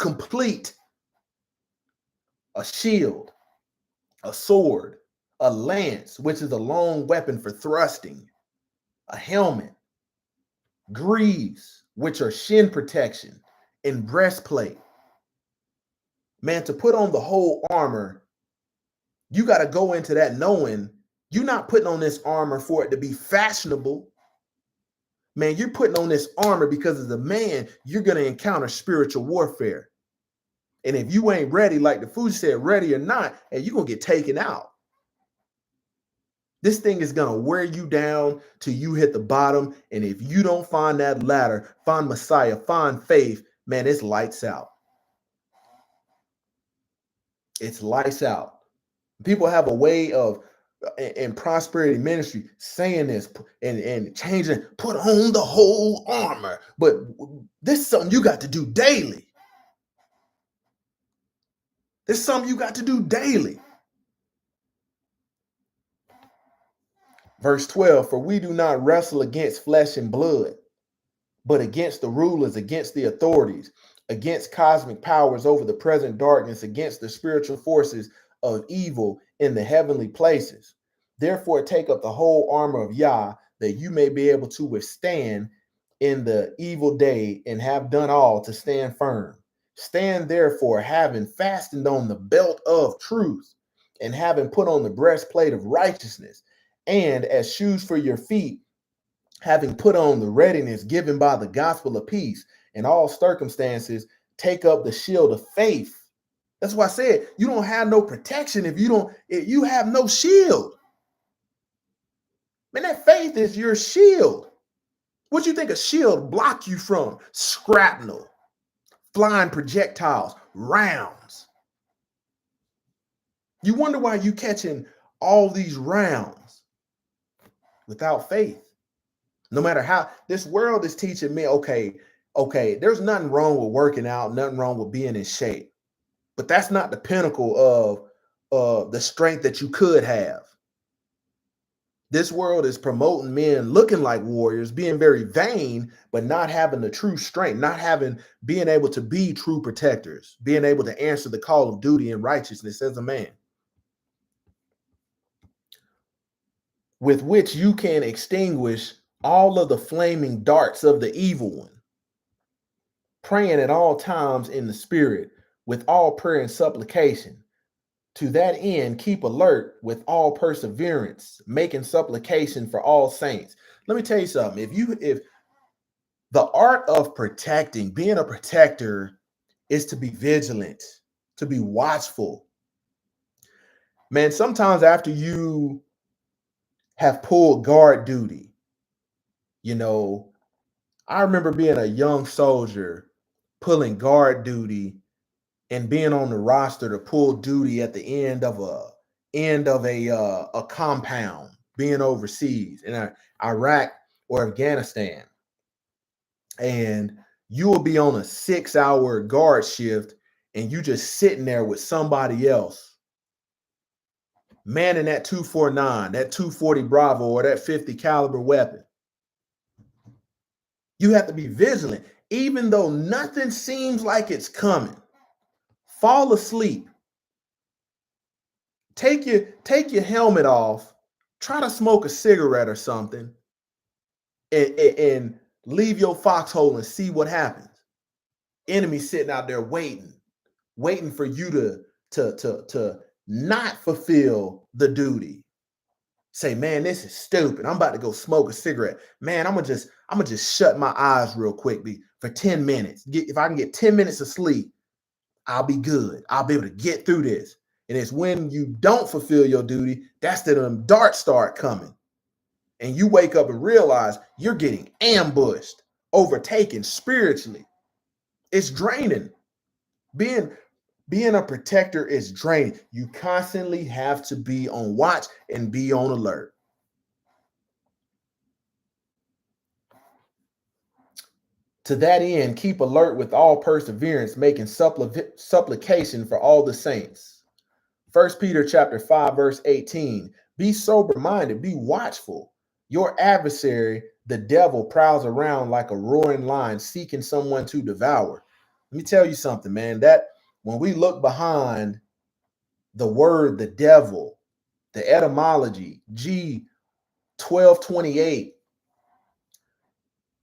complete, a shield, a sword, a lance, which is a long weapon for thrusting, a helmet, greaves, which are shin protection, and breastplate. Man, to put on the whole armor, you got to go into that knowing you're not putting on this armor for it to be fashionable. Man, you're putting on this armor because as a man, you're going to encounter spiritual warfare. And if you ain't ready, like the food said, ready or not, and you're going to get taken out. This thing is going to wear you down till you hit the bottom. And if you don't find that ladder, find Messiah, find faith, man, it's lights out. It's lights out. People have a way of in prosperity ministry saying this and changing, put on the whole armor. But this is something you got to do daily. This is something you got to do daily. Verse 12, for we do not wrestle against flesh and blood, but against the rulers, against the authorities, against cosmic powers over the present darkness, against the spiritual forces of evil in the heavenly places. Therefore, take up the whole armor of Yah, that you may be able to withstand in the evil day, and have done all to stand firm. Stand therefore, having fastened on the belt of truth, and having put on the breastplate of righteousness, and as shoes for your feet, having put on the readiness given by the gospel of peace. In all circumstances, take up the shield of faith. That's why I said you don't have no protection if you have no shield. Man, that faith is your shield. What do you think a shield block you from? Shrapnel, flying projectiles, rounds. You wonder why you catching all these rounds without faith. No matter how this world is teaching me, okay, there's nothing wrong with working out, nothing wrong with being in shape, but that's not the pinnacle of the strength that you could have. This world is promoting men looking like warriors, being very vain, but not having the true strength, being able to be true protectors, being able to answer the call of duty and righteousness as a man, with which you can extinguish all of the flaming darts of the evil one, praying at all times in the spirit with all prayer and supplication. To that end, keep alert with all perseverance, making supplication for all saints. Let me tell you something. If the art of protecting, being a protector, is to be vigilant, to be watchful. Man, sometimes after you have pulled guard duty, I remember being a young soldier pulling guard duty and being on the roster to pull duty at the end of a compound, being overseas in Iraq or Afghanistan, and you will be on a 6-hour guard shift, and you just sitting there with somebody else, manning that 249, that 240 Bravo, or that 50 caliber weapon. You have to be vigilant, even though nothing seems like it's coming. Fall asleep. Take your helmet off, try to smoke a cigarette or something, and leave your foxhole and see what happens. Enemy sitting out there waiting for you to not fulfill the duty. Say, man, this is stupid. I'm about to go smoke a cigarette. Man, I'm gonna just shut my eyes real quick for 10 minutes. If I can get 10 minutes of sleep, I'll be good. I'll be able to get through this. And it's when you don't fulfill your duty, that's that them darts start coming. And you wake up and realize you're getting ambushed, overtaken spiritually. It's draining. Being a protector is draining. You constantly have to be on watch and be on alert. To that end, keep alert with all perseverance, making supplication for all the saints. 1 Peter chapter 5, verse 18. Be sober-minded, be watchful. Your adversary, the devil, prowls around like a roaring lion, seeking someone to devour. Let me tell you something, man. That when we look behind the word the devil, the etymology, G1228,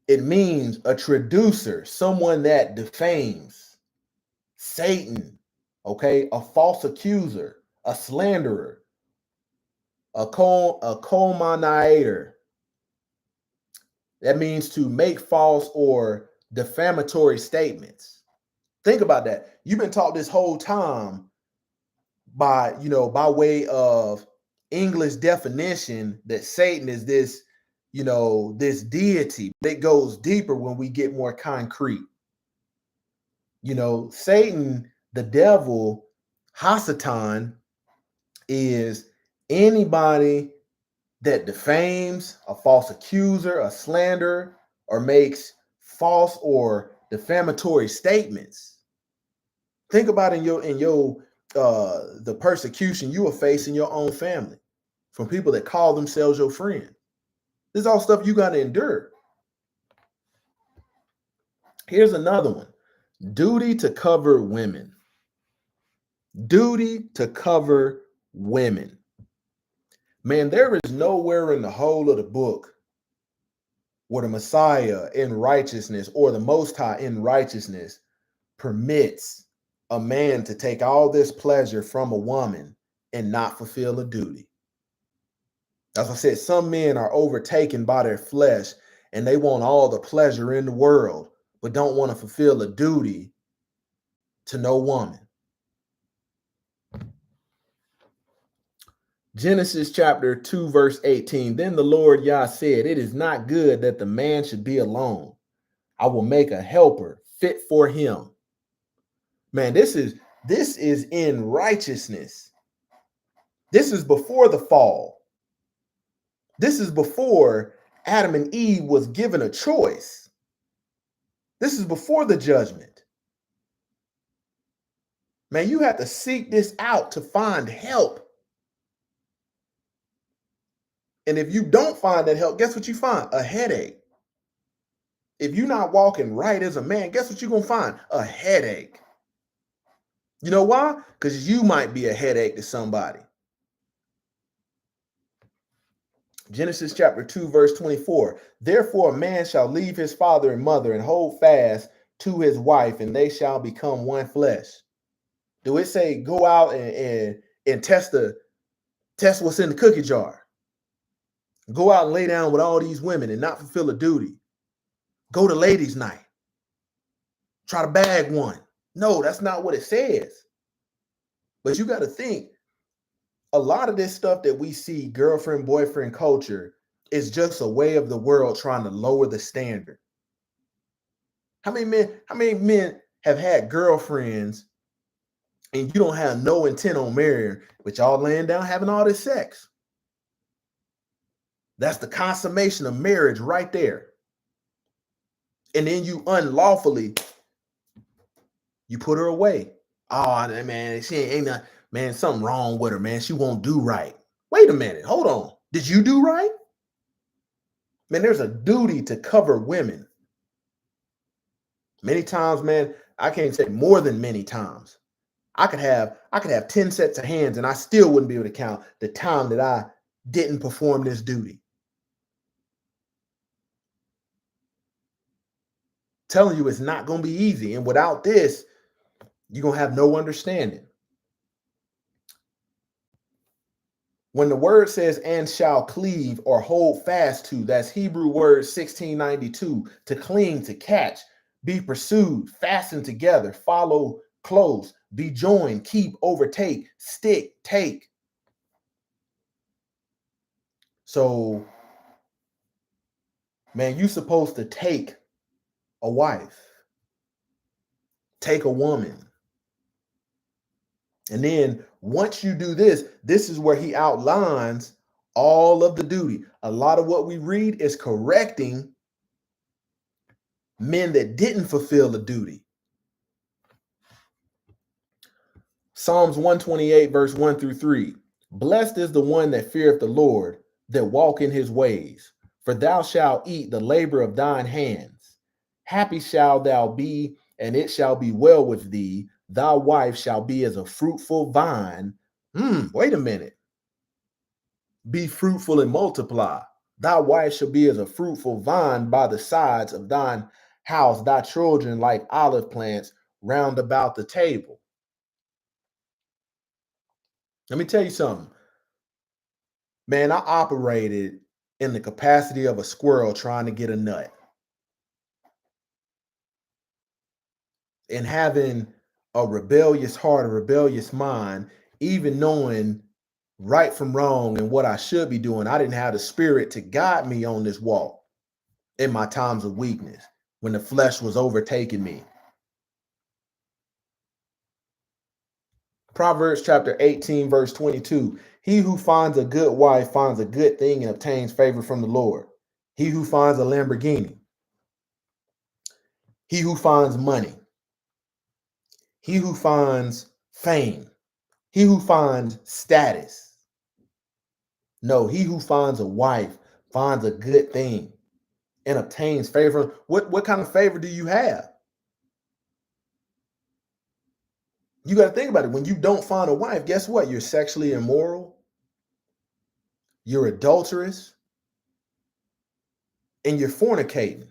it means a traducer, someone that defames. Satan, okay, a false accuser, a slanderer, a calumniator. That means to make false or defamatory statements. Think about that. You've been taught this whole time by way of English definition that Satan is this deity. It goes deeper when we get more concrete. Satan, the devil, Hasatan, is anybody that defames, a false accuser, a slanderer, or makes false or defamatory statements. Think about in your the persecution you will face in your own family from people that call themselves your friend. This is all stuff you got to endure. Here's another one. Duty to cover women. Duty to cover women. Man, there is nowhere in the whole of the book where the Messiah in righteousness or the Most High in righteousness permits a man to take all this pleasure from a woman and not fulfill a duty. As I said, some men are overtaken by their flesh and they want all the pleasure in the world, but don't want to fulfill a duty to no woman. Genesis chapter 2, verse 18. Then the Lord Yah said, it is not good that the man should be alone. I will make a helper fit for him. Man, this is in righteousness. This is before the fall. This is before Adam and Eve was given a choice. This is before the judgment. Man, you have to seek this out to find help. And if you don't find that help, guess what you find? A headache. If you're not walking right as a man, guess what you're going to find? A headache. You know why? Because you might be a headache to somebody. Genesis chapter 2, verse 24. Therefore, a man shall leave his father and mother and hold fast to his wife, and they shall become one flesh. Do it say go out and test what's in the cookie jar? Go out and lay down with all these women and not fulfill a duty. Go to ladies' night. Try to bag one. No, that's not what it says. But you got to think, a lot of this stuff that we see, girlfriend, boyfriend culture, is just a way of the world trying to lower the standard. How many men have had girlfriends and you don't have no intent on marrying, but y'all laying down having all this sex? That's the consummation of marriage right there. And then you unlawfully, you put her away. Oh, man, she ain't not, man, something wrong with her, man. She won't do right. Wait a minute, hold on. Did you do right? Man, there's a duty to cover women. Many times, man, I can't say more than many times. I could have 10 sets of hands and I still wouldn't be able to count the time that I didn't perform this duty. Telling you it's not going to be easy. And without this, you're going to have no understanding. When the word says and shall cleave or hold fast to, that's Hebrew word 1692, to cling, to catch, be pursued, fasten together, follow close, be joined, keep, overtake, stick, take. So, man, you're supposed to take a wife, take a woman. And then once you do this, this is where he outlines all of the duty. A lot of what we read is correcting men that didn't fulfill the duty. Psalms 128, verse 1 through 3. Blessed is the one that feareth the Lord, that walk in his ways. For thou shalt eat the labor of thine hands. Happy shalt thou be, and it shall be well with thee. Thy wife shall be as a fruitful vine. Wait a minute. Be fruitful and multiply. Thy wife shall be as a fruitful vine by the sides of thine house, thy children like olive plants round about the table. Let me tell you something. Man, I operated in the capacity of a squirrel trying to get a nut. And having a rebellious heart, a rebellious mind, even knowing right from wrong and what I should be doing, I didn't have the spirit to guide me on this walk in my times of weakness when the flesh was overtaking me. Proverbs chapter 18, verse 22. He who finds a good wife finds a good thing and obtains favor from the Lord. He who finds a Lamborghini, he who finds money, he who finds fame, he who finds status. No, he who finds a wife finds a good thing and obtains favor. What kind of favor do you have? You got to think about it. When you don't find a wife, guess what? You're sexually immoral, you're adulterous, and you're fornicating.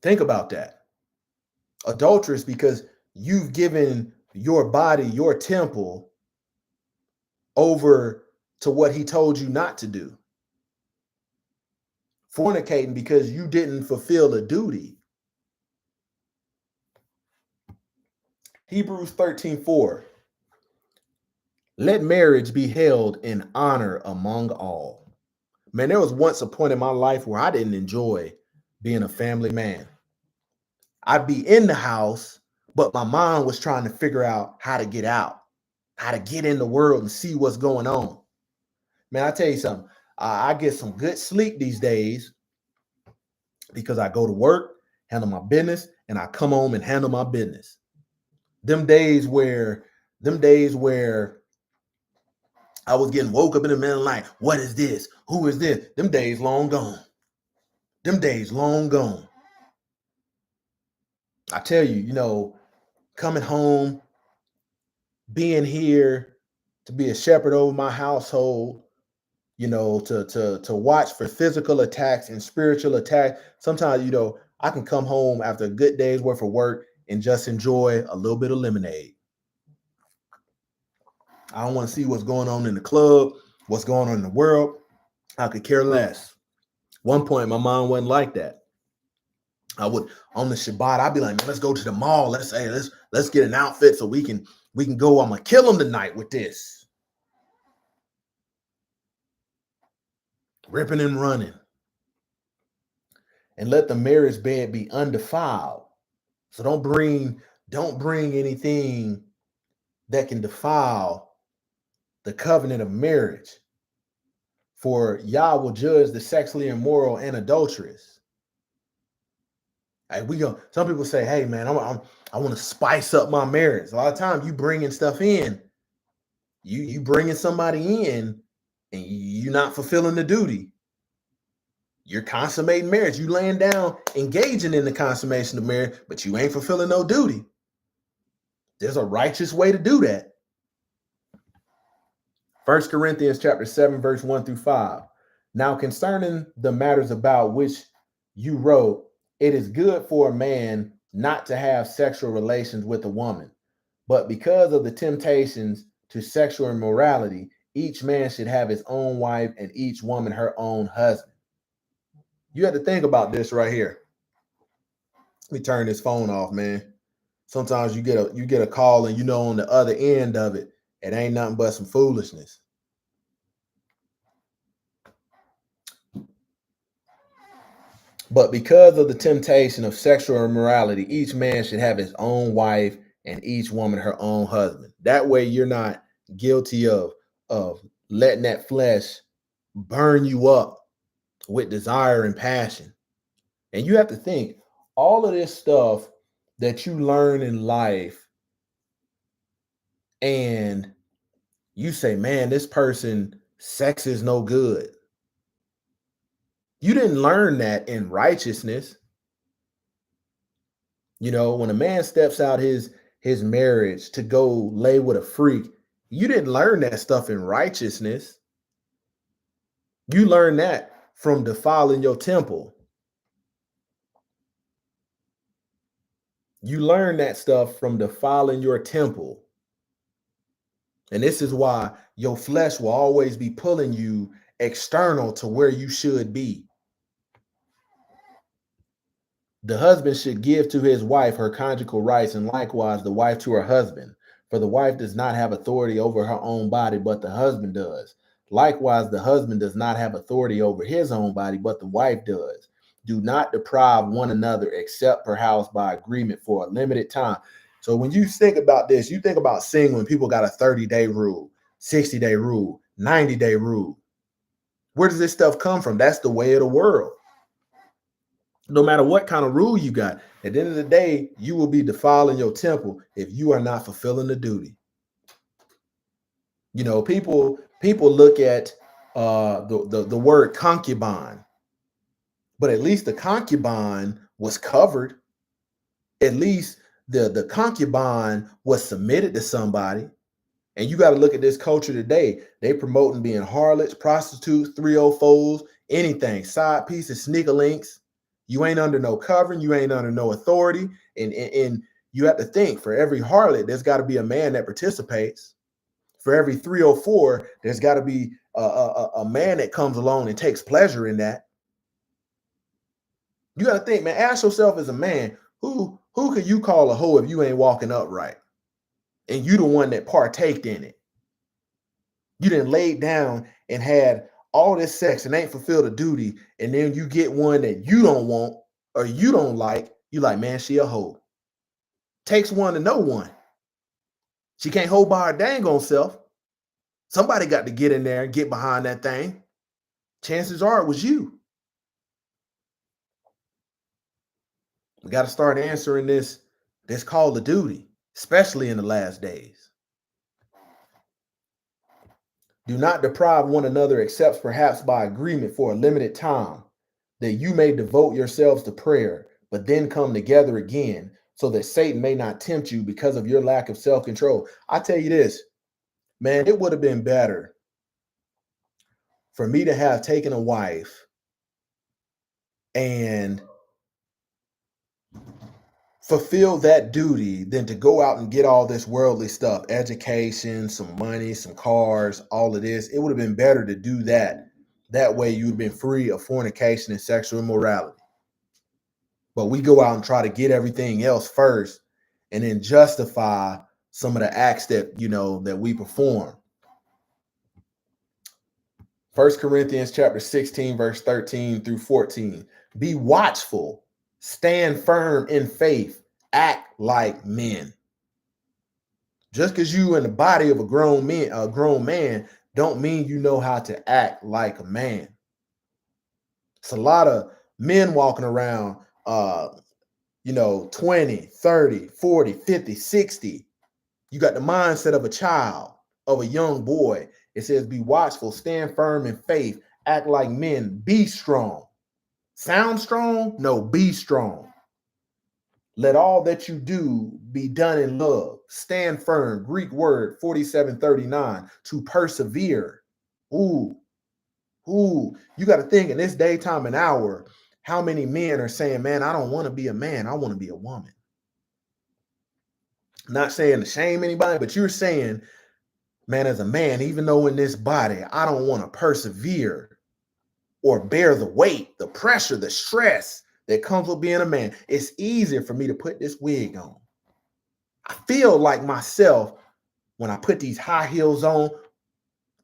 Think about that. Adulterous because you've given your body, your temple, over to what he told you not to do. Fornicating because you didn't fulfill a duty. Hebrews 13:4. Let marriage be held in honor among all. Man, there was once a point in my life where I didn't enjoy being a family man. I'd be in the house, but my mind was trying to figure out how to get out, how to get in the world and see what's going on. Man, I tell you something, I get some good sleep these days because I go to work, handle my business, and I come home and handle my business. Them days where I was getting woke up in the middle of the night, what is this? Who is this? Them days long gone. Them days long gone. I tell you, coming home, being here to be a shepherd over my household, to watch for physical attacks and spiritual attacks. Sometimes, I can come home after a good day's worth of work and just enjoy a little bit of lemonade. I don't want to see what's going on in the club, what's going on in the world. I could care less. One point, my mind wasn't like that. I would on the Shabbat, I'd be like, man, let's go to the mall. Let's get an outfit so we can go. I'm gonna kill them tonight with this. Ripping and running. And let the marriage bed be undefiled. So don't bring anything that can defile the covenant of marriage. For Yah will judge the sexually immoral and adulterous. Hey, some people say, hey man, I want to spice up my marriage. A lot of times you bringing stuff in, you bringing somebody in and you're not fulfilling the duty. You're consummating marriage. You laying down, engaging in the consummation of marriage, but you ain't fulfilling no duty. There's a righteous way to do that. 1 Corinthians chapter 7, verse 1 through 5. Now concerning the matters about which you wrote, it is good for a man not to have sexual relations with a woman, but because of the temptations to sexual immorality, each man should have his own wife and each woman her own husband. You have to think about this right here. Let me turn this phone off, man. Sometimes you get a call and on the other end of it, it ain't nothing but some foolishness. But because of the temptation of sexual immorality, each man should have his own wife and each woman her own husband. That way you're not guilty of letting that flesh burn you up with desire and passion. And you have to think, all of this stuff that you learn in life, and you say, man, this person, sex is no good. You didn't learn that in righteousness. When a man steps out his marriage to go lay with a freak, you didn't learn that stuff in righteousness. You learned that from defiling your temple. You learn that stuff from defiling your temple. And this is why your flesh will always be pulling you external to where you should be. The husband should give to his wife her conjugal rights, and likewise the wife to her husband. For the wife does not have authority over her own body, but the husband does. Likewise, the husband does not have authority over his own body, but the wife does. Do not deprive one another except perhaps by agreement for a limited time. So when you think about this, you think about seeing when people got a 30-day rule, 60-day rule, 90-day rule. Where does this stuff come from? That's the way of the world. No matter what kind of rule you got, at the end of the day, you will be defiling your temple if you are not fulfilling the duty. You know, people look at the word concubine, but at least the concubine was covered. At least the concubine was submitted to somebody. And you got to look at this culture today. They promoting being harlots, prostitutes, 304s, anything, side pieces, sneaker links. You ain't under no covering. You ain't under no authority. And you have to think, for every harlot, there's got to be a man that participates. For every 304, there's got to be a man that comes along and takes pleasure in that. You got to think, man, ask yourself as a man, who could you call a hoe if you ain't walking upright? And you the one that partaked in it. You done laid down and had all this sex and ain't fulfilled a duty, and then you get one that you don't want or you don't like. You like, man, she a hoe. Takes one to know one. She can't hold by her dang on self. Somebody got to get in there and get behind that thing. Chances are it was you. We got to start answering this call to duty, especially in the last days. Do not deprive one another except perhaps by agreement for a limited time, that you may devote yourselves to prayer, but then come together again, so that Satan may not tempt you because of your lack of self-control. I tell you this, man, it would have been better for me to have taken a wife and fulfill that duty than to go out and get all this worldly stuff, education, some money, some cars, all of this. It would have been better to do that. That way you'd have been free of fornication and sexual immorality. But we go out and try to get everything else first and then justify some of the acts that, that we perform. 1 Corinthians chapter 16, verse 13 through 14. Be watchful, stand firm in faith, act like men. Just because you in the body of a grown man don't mean you know how to act like a man. It's a lot of men walking around 20, 30, 40, 50, 60. You got the mindset of a child, of a young boy. It says, be watchful, stand firm in faith, act like men, be strong. Sound strong? No, be strong. Let all that you do be done in love. Stand firm. Greek word 4739, to persevere. Ooh. You got to think in this daytime and hour, how many men are saying, man, I don't want to be a man. I want to be a woman. Not saying to shame anybody, but you're saying, man, as a man, even though in this body, I don't want to persevere or bear the weight, the pressure, the stress that comes with being a man. It's easier for me to put this wig on. I feel like myself when I put these high heels on.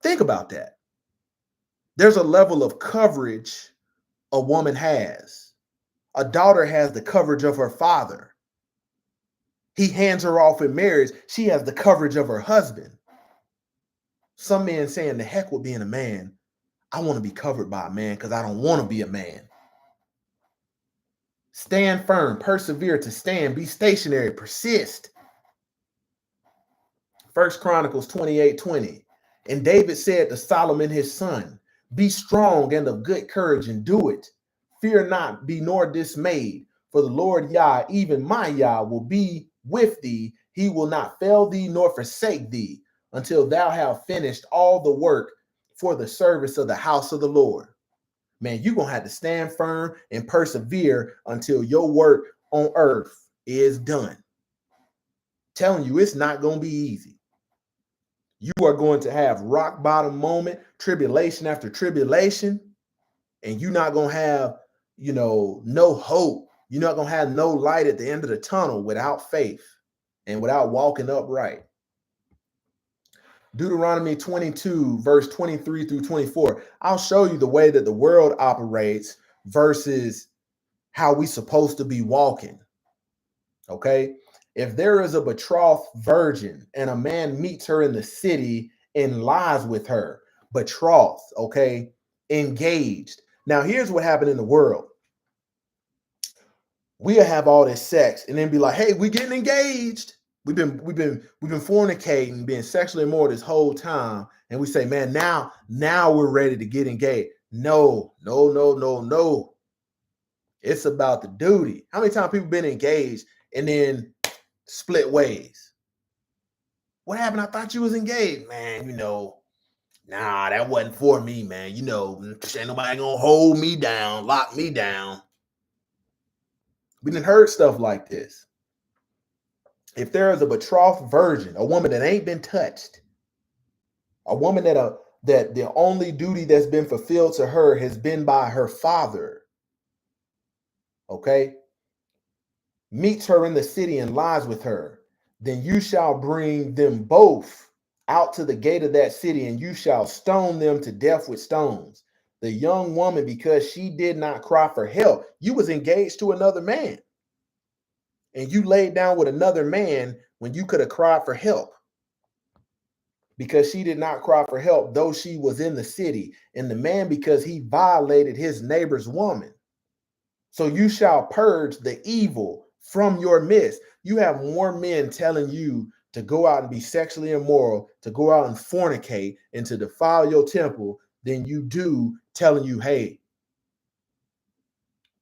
Think about that. There's a level of coverage a woman has. A daughter has the coverage of her father. He hands her off in marriage. She has the coverage of her husband. Some men saying, the heck with being a man. I want to be covered by a man because I don't want to be a man. Stand firm, persevere to stand, be stationary, persist. 1 Chronicles 28:20. And David said to Solomon his son, be strong and of good courage and do it. Fear not, be nor dismayed, for the Lord Yah, even my Yah, will be with thee. He will not fail thee nor forsake thee until thou have finished all the work for the service of the house of the Lord. Man, you're going to have to stand firm and persevere until your work on earth is done. Telling you, it's not going to be easy. You are going to have rock bottom moment, tribulation after tribulation, and you're not going to have, no hope. You're not going to have no light at the end of the tunnel without faith and without walking upright. Deuteronomy 22, verse 23 through 24. I'll show you the way that the world operates versus how we supposed to be walking. Okay. If there is a betrothed virgin and a man meets her in the city and lies with her, betrothed, okay, engaged. Now, here's what happened in the world. We'll have all this sex and then be like, hey, we getting engaged. We've been fornicating, being sexually immoral this whole time. And we say, man, now we're ready to get engaged. No, no, no, no, no. It's about the duty. How many times people been engaged and then split ways? What happened? I thought you was engaged. Man, nah, that wasn't for me, man. Ain't nobody gonna hold me down, lock me down. We done heard stuff like this. If there is a betrothed virgin, a woman that ain't been touched, a woman that the only duty that's been fulfilled to her has been by her father, okay, meets her in the city and lies with her, then you shall bring them both out to the gate of that city, and you shall stone them to death with stones. The young woman, because she did not cry for help, you was engaged to another man, and you laid down with another man when you could have cried for help. Because she did not cry for help, though she was in the city, and the man, because he violated his neighbor's woman. So you shall purge the evil from your midst. You have more men telling you to go out and be sexually immoral, to go out and fornicate, and to defile your temple than you do telling you, hey,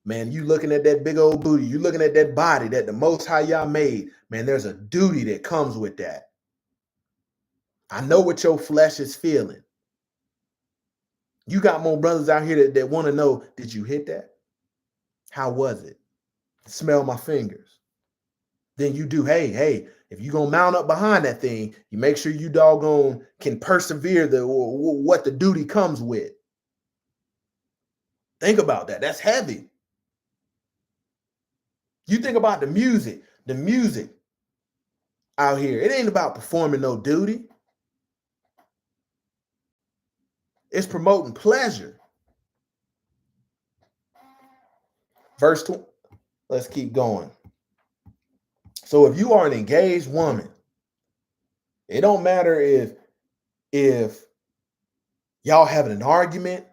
man, you looking at that big old booty, you looking at that body that the Most High Yah made, man, there's a duty that comes with that. I know what your flesh is feeling. You got more brothers out here that want to know, did you hit that? How was it? Smell my fingers. Then you do, hey, if you're going to mount up behind that thing, you make sure you doggone can persevere what the duty comes with. Think about that. That's heavy. You think about the music out here. It ain't about performing no duty. It's promoting pleasure. Verse 2. Let's keep going. So if you are an engaged woman, it don't matter if y'all having an argument,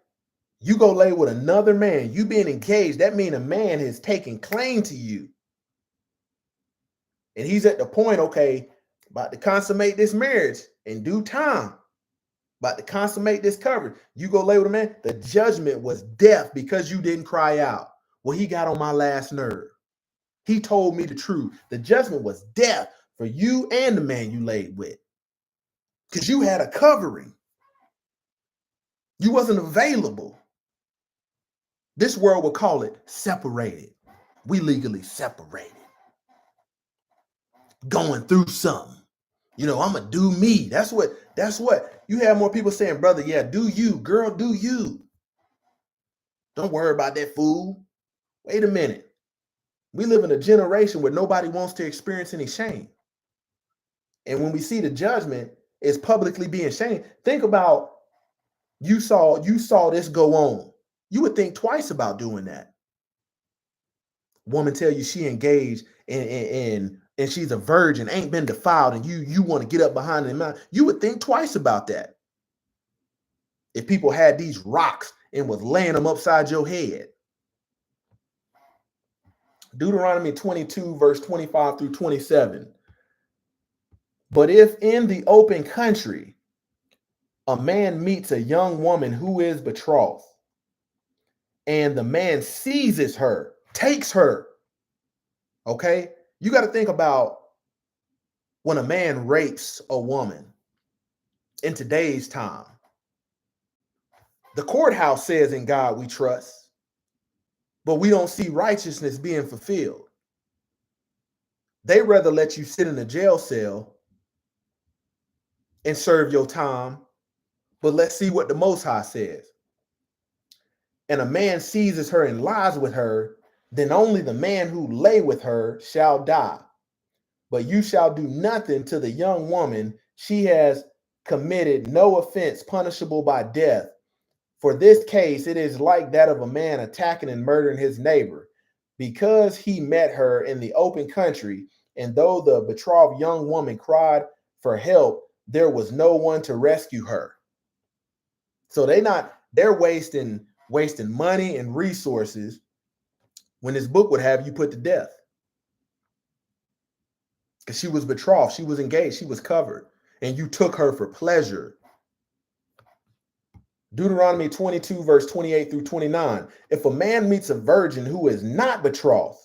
you go lay with another man, you being engaged, that means a man has taken claim to you. And he's at the point, okay, about to consummate this marriage in due time, about to consummate this covenant. You go lay with a man, the judgment was death because you didn't cry out. Well, he got on my last nerve. He told me the truth. The judgment was death for you and the man you laid with. Because you had a covering. You wasn't available. This world would call it separated. We legally separated. Going through something. I'm going to do me. That's what you have more people saying, brother, yeah, do you, girl, do you. Don't worry about that fool. Wait a minute. We live in a generation where nobody wants to experience any shame. And when we see the judgment is publicly being shamed, think about you saw this go on. You would think twice about doing that. Woman tell you she engaged and she's a virgin, ain't been defiled, and you want to get up behind them. You would think twice about that. If people had these rocks and was laying them upside your head. Deuteronomy 22, verse 25 through 27. But if in the open country a man meets a young woman who is betrothed, and the man seizes her, takes her, okay? You got to think about when a man rapes a woman in today's time. The courthouse says in God we trust, but we don't see righteousness being fulfilled. They rather let you sit in a jail cell and serve your time, but let's see what the Most High says. And a man seizes her and lies with her, then only the man who lay with her shall die. But you shall do nothing to the young woman. She has committed no offense punishable by death. For this case, it is like that of a man attacking and murdering his neighbor. because he met her in the open country, and though the betrothed young woman cried for help, there was no one to rescue her. So they're wasting money and resources when this book would have you put to death. Because she was betrothed, she was engaged, she was covered, and you took her for pleasure. Deuteronomy 22, verse 28 through 29. If a man meets a virgin who is not betrothed,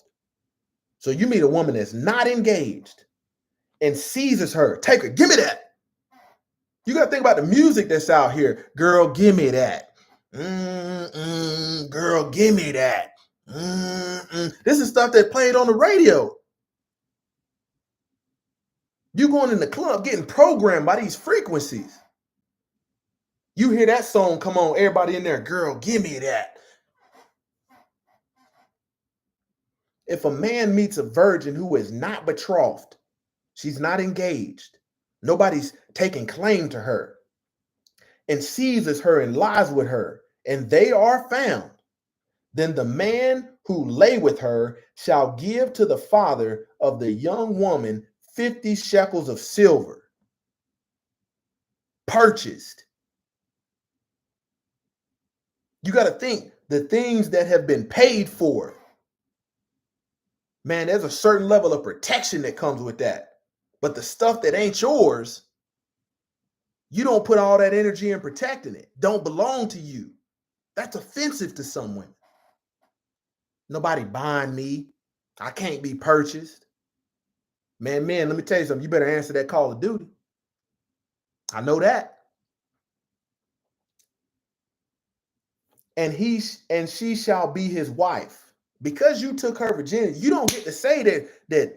so you meet a woman that's not engaged and seizes her, take her, give me that. You got to think about the music that's out here. Girl, give me that. Girl, give me that. This is stuff that played on the radio. You going in the club getting programmed by these frequencies. You hear that song come on, everybody in there, girl, give me that. If a man meets a virgin who is not betrothed, she's not engaged, nobody's taking claim to her, and seizes her and lies with her, and they are found, then the man who lay with her shall give to the father of the young woman 50 shekels of silver, purchased. You got to think the things that have been paid for. Man, there's a certain level of protection that comes with that. But the stuff that ain't yours, you don't put all that energy in protecting it. Don't belong to you. That's offensive to someone. Nobody buying me. I can't be purchased. Man, let me tell you something. You better answer that call of duty. I know that. And she shall be his wife. Because you took her virginity, you don't get to say that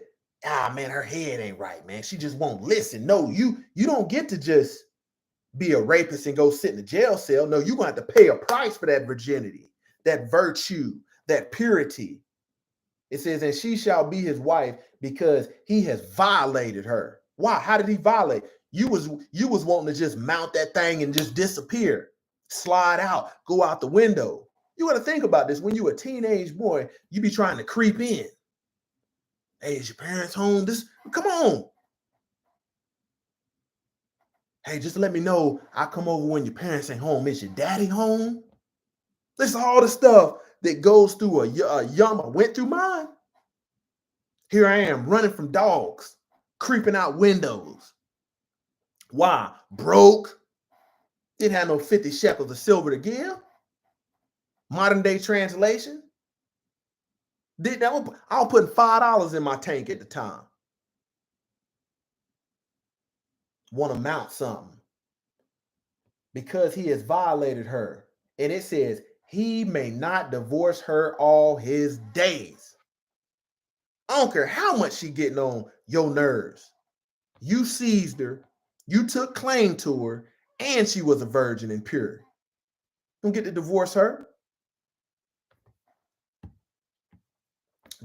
man, her head ain't right, man. She just won't listen. No, you don't get to just be a rapist and go sit in a jail cell. No, you're going to have to pay a price for that virginity, that virtue, that purity. It says, and she shall be his wife because he has violated her. Why? How did he violate? You was wanting to just mount that thing and just disappear, slide out, go out the window. You got to think about this. When you're a teenage boy, you be trying to creep in. Hey, is your parents home? Come on. Hey, just let me know. I come over when your parents ain't home. Is your daddy home? This is all the stuff that goes through a young. I went through mine. Here I am running from dogs, creeping out windows. Why? Broke. Didn't have no 50 shekels of silver to give. Modern day translation. I was putting $5 in my tank at the time. Want to mount something. Because he has violated her. And it says, he may not divorce her all his days. I don't care how much she getting on your nerves. You seized her, you took claim to her, and she was a virgin and pure. You don't get to divorce her.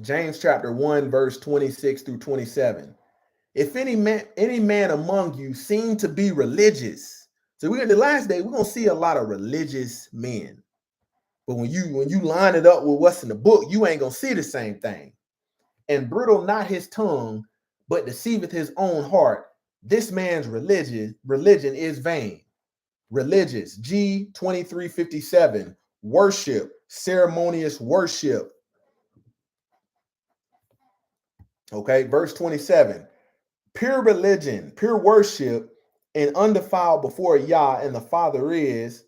James chapter 1, verse 26 through 27. If any man among you seem to be religious. So we're in the last day, we're gonna see a lot of religious men. But when you line it up with what's in the book, you ain't gonna see the same thing. And brittle not his tongue, but deceiveth his own heart. This man's religion is vain. Religious, G 2357, worship, ceremonious worship. Okay, verse 27. Pure religion, pure worship, and undefiled before Yah and the Father is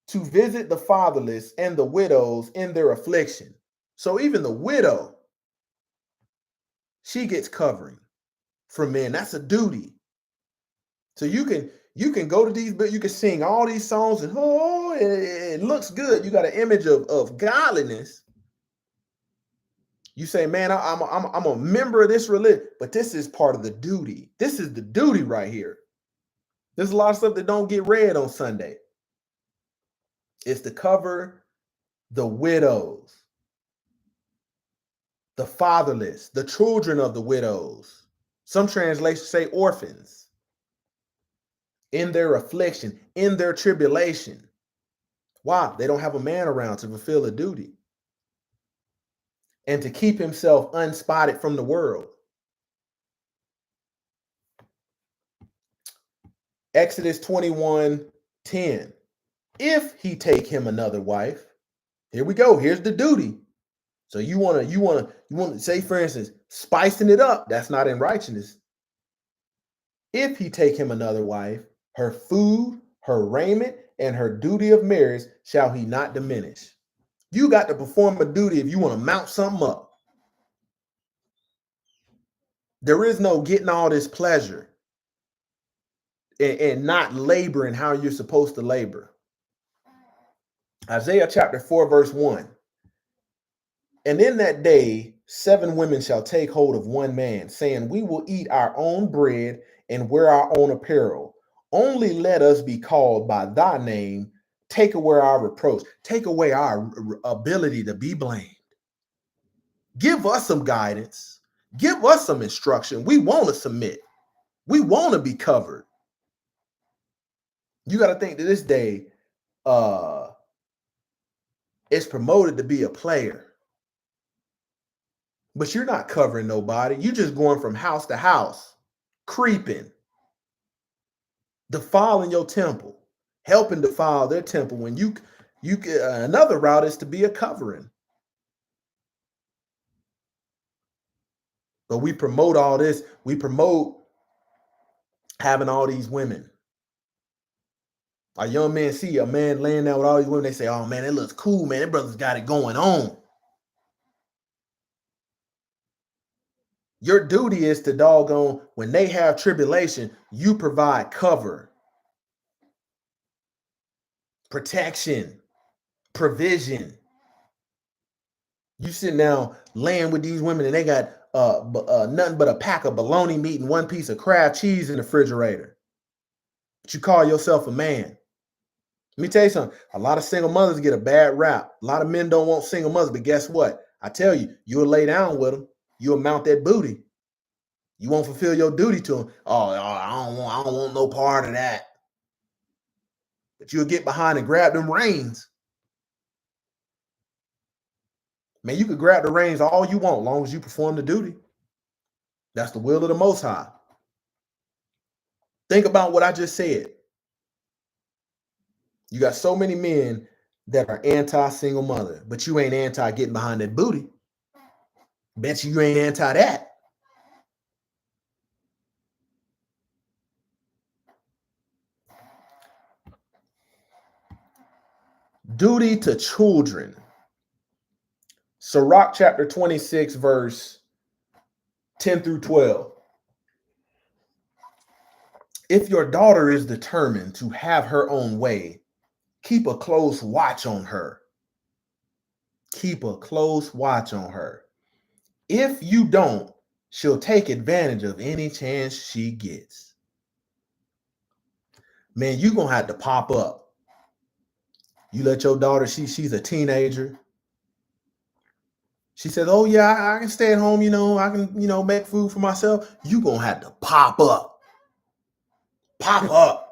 to visit the fatherless and the widows in their affliction. So even the widow, she gets covering from men. That's a duty. So you can go to these, but you can sing all these songs and it looks good. You got an image of godliness. You say, man, I'm a member of this religion, but this is part of the duty. This is the duty right here. There's a lot of stuff that don't get read on Sunday. It's to cover the widows, the fatherless, the children of the widows. Some translations say orphans. In their affliction, in their tribulation. Why? They don't have a man around to fulfill a duty. and to keep himself unspotted from the world. Exodus 21:10. If he take him another wife, here we go. Here's the duty. So you want to say, for instance, spicing it up. That's not in righteousness. If he take him another wife, her food, her raiment, and her duty of marriage shall he not diminish. You got to perform a duty if you want to mount something up. There is no getting all this pleasure and not laboring how you're supposed to labor. Isaiah chapter 4, verse 1. And in that day, 7 women shall take hold of one man, saying, we will eat our own bread and wear our own apparel. Only let us be called by thy name. Take away our reproach. Take away our ability to be blamed. Give us some guidance. Give us some instruction. We want to submit. We want to be covered. You got to think that this day, it's promoted to be a player. But you're not covering nobody. You're just going from house to house, creeping, defiling your temple, helping defile their temple. When you another route is to be a covering. But we promote all this. We promote having all these women. A young man see a man laying down with all these women. They say, oh man, that looks cool, man. That brother's got it going on. Your duty is to doggone, when they have tribulation, you provide cover, protection, provision. You sitting down laying with these women and they got nothing but a pack of bologna meat and one piece of Kraft cheese in the refrigerator. But you call yourself a man. Let me tell you something. A lot of single mothers get a bad rap. A lot of men don't want single mothers, but guess what? I tell you, you'll lay down with them. You'll mount that booty. You won't fulfill your duty to them. Oh, I don't want no part of that. But you'll get behind and grab them reins. Man, you could grab the reins all you want, as long as you perform the duty. That's the will of the Most High. Think about what I just said. You got so many men that are anti-single mother, but you ain't anti getting behind that booty. Bet you ain't anti that. Duty to children. Sirach chapter 26, verse 10 through 12. If your daughter is determined to have her own way, keep a close watch on her. Keep a close watch on her. If you don't, she'll take advantage of any chance she gets. Man, you're going to have to pop up. You let your daughter, she's a teenager. She says, oh yeah, I can stay at home, I can, make food for myself. You're going to have to pop up. Pop up.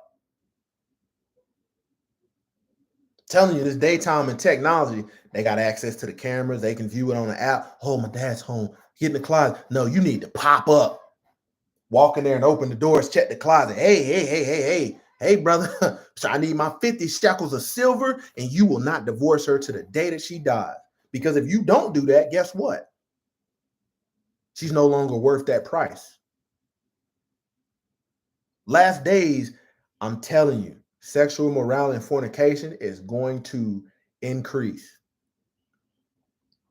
Telling you, this daytime and technology, they got access to the cameras. They can view it on the app. Oh, my dad's home. Get in the closet. No, you need to pop up. Walk in there and open the doors, check the closet. Hey, brother. So I need my 50 shekels of silver, and you will not divorce her to the day that she dies. Because if you don't do that, guess what? She's no longer worth that price. Last days, I'm telling you, sexual immorality and fornication is going to increase.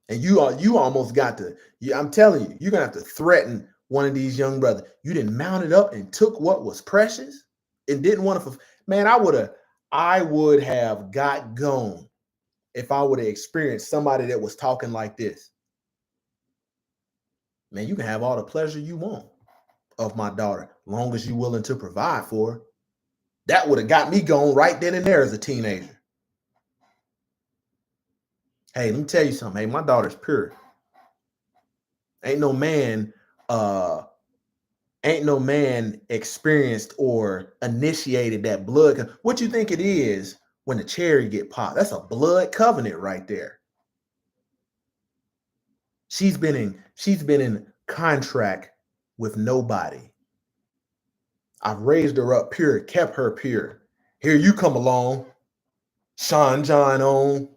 And you almost got to, I'm telling you, you're going to have to threaten one of these young brothers. You didn't mount it up and took what was precious and didn't want to, man, I would have got gone if I would have experienced somebody that was talking like this. Man, you can have all the pleasure you want of my daughter, long as you're willing to provide for her. That would have got me gone right then and there as a teenager. Hey, let me tell you something. Hey, my daughter's pure. Ain't no man experienced or initiated that blood. What you think it is when the cherry get popped? That's a blood covenant right there. She's been in contract with nobody. I've raised her up pure, kept her pure. Here you come along, Sean John on,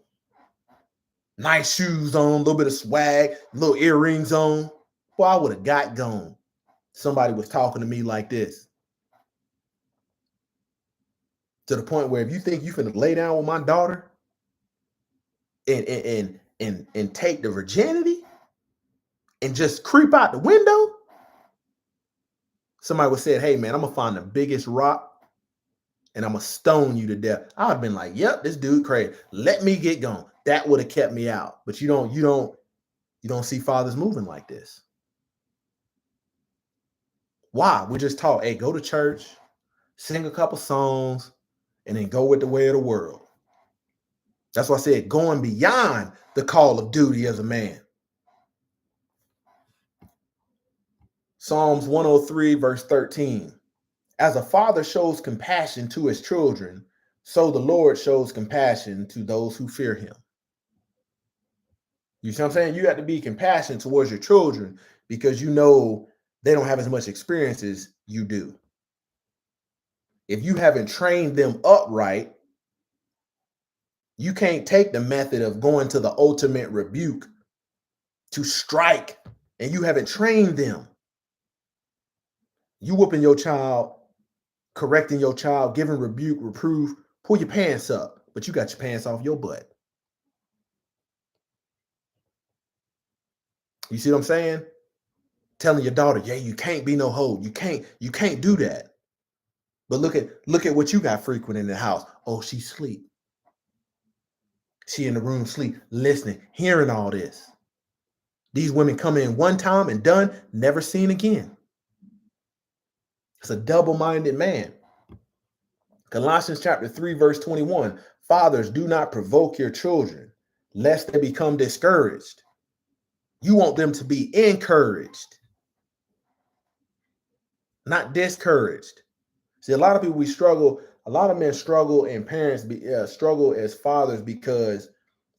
nice shoes on, a little bit of swag, little earrings on. Well, I would have got gone. Somebody was talking to me like this. To the point where if you think you finna lay down with my daughter and take the virginity and just creep out the window, somebody would said, hey man, I'm gonna find the biggest rock and I'm gonna stone you to death. I would have been like, yep, this dude crazy. Let me get gone. That would have kept me out. But you don't see fathers moving like this. Why? We just taught, hey, go to church, sing a couple songs, and then go with the way of the world. That's why I said going beyond the call of duty as a man. Psalms 103, verse 13. As a father shows compassion to his children, so the Lord shows compassion to those who fear him. You see what I'm saying? You have to be compassionate towards your children because you know they don't have as much experience as you do. If you haven't trained them upright, you can't take the method of going to the ultimate rebuke to strike, and you haven't trained them. You whooping your child, correcting your child, giving rebuke, reproof, pull your pants up, but you got your pants off your butt. You see what I'm saying? Telling your daughter, yeah, you can't be no hoe. You can't do that. But look at what you got frequent in the house. Oh, she sleep. She in the room sleep, listening, hearing all this. These women come in one time and done, never seen again. It's a double-minded man. Colossians chapter 3, verse 21. Fathers, do not provoke your children, lest they become discouraged. You want them to be encouraged, not discouraged. See, a lot of people, a lot of men struggle and parents struggle as fathers because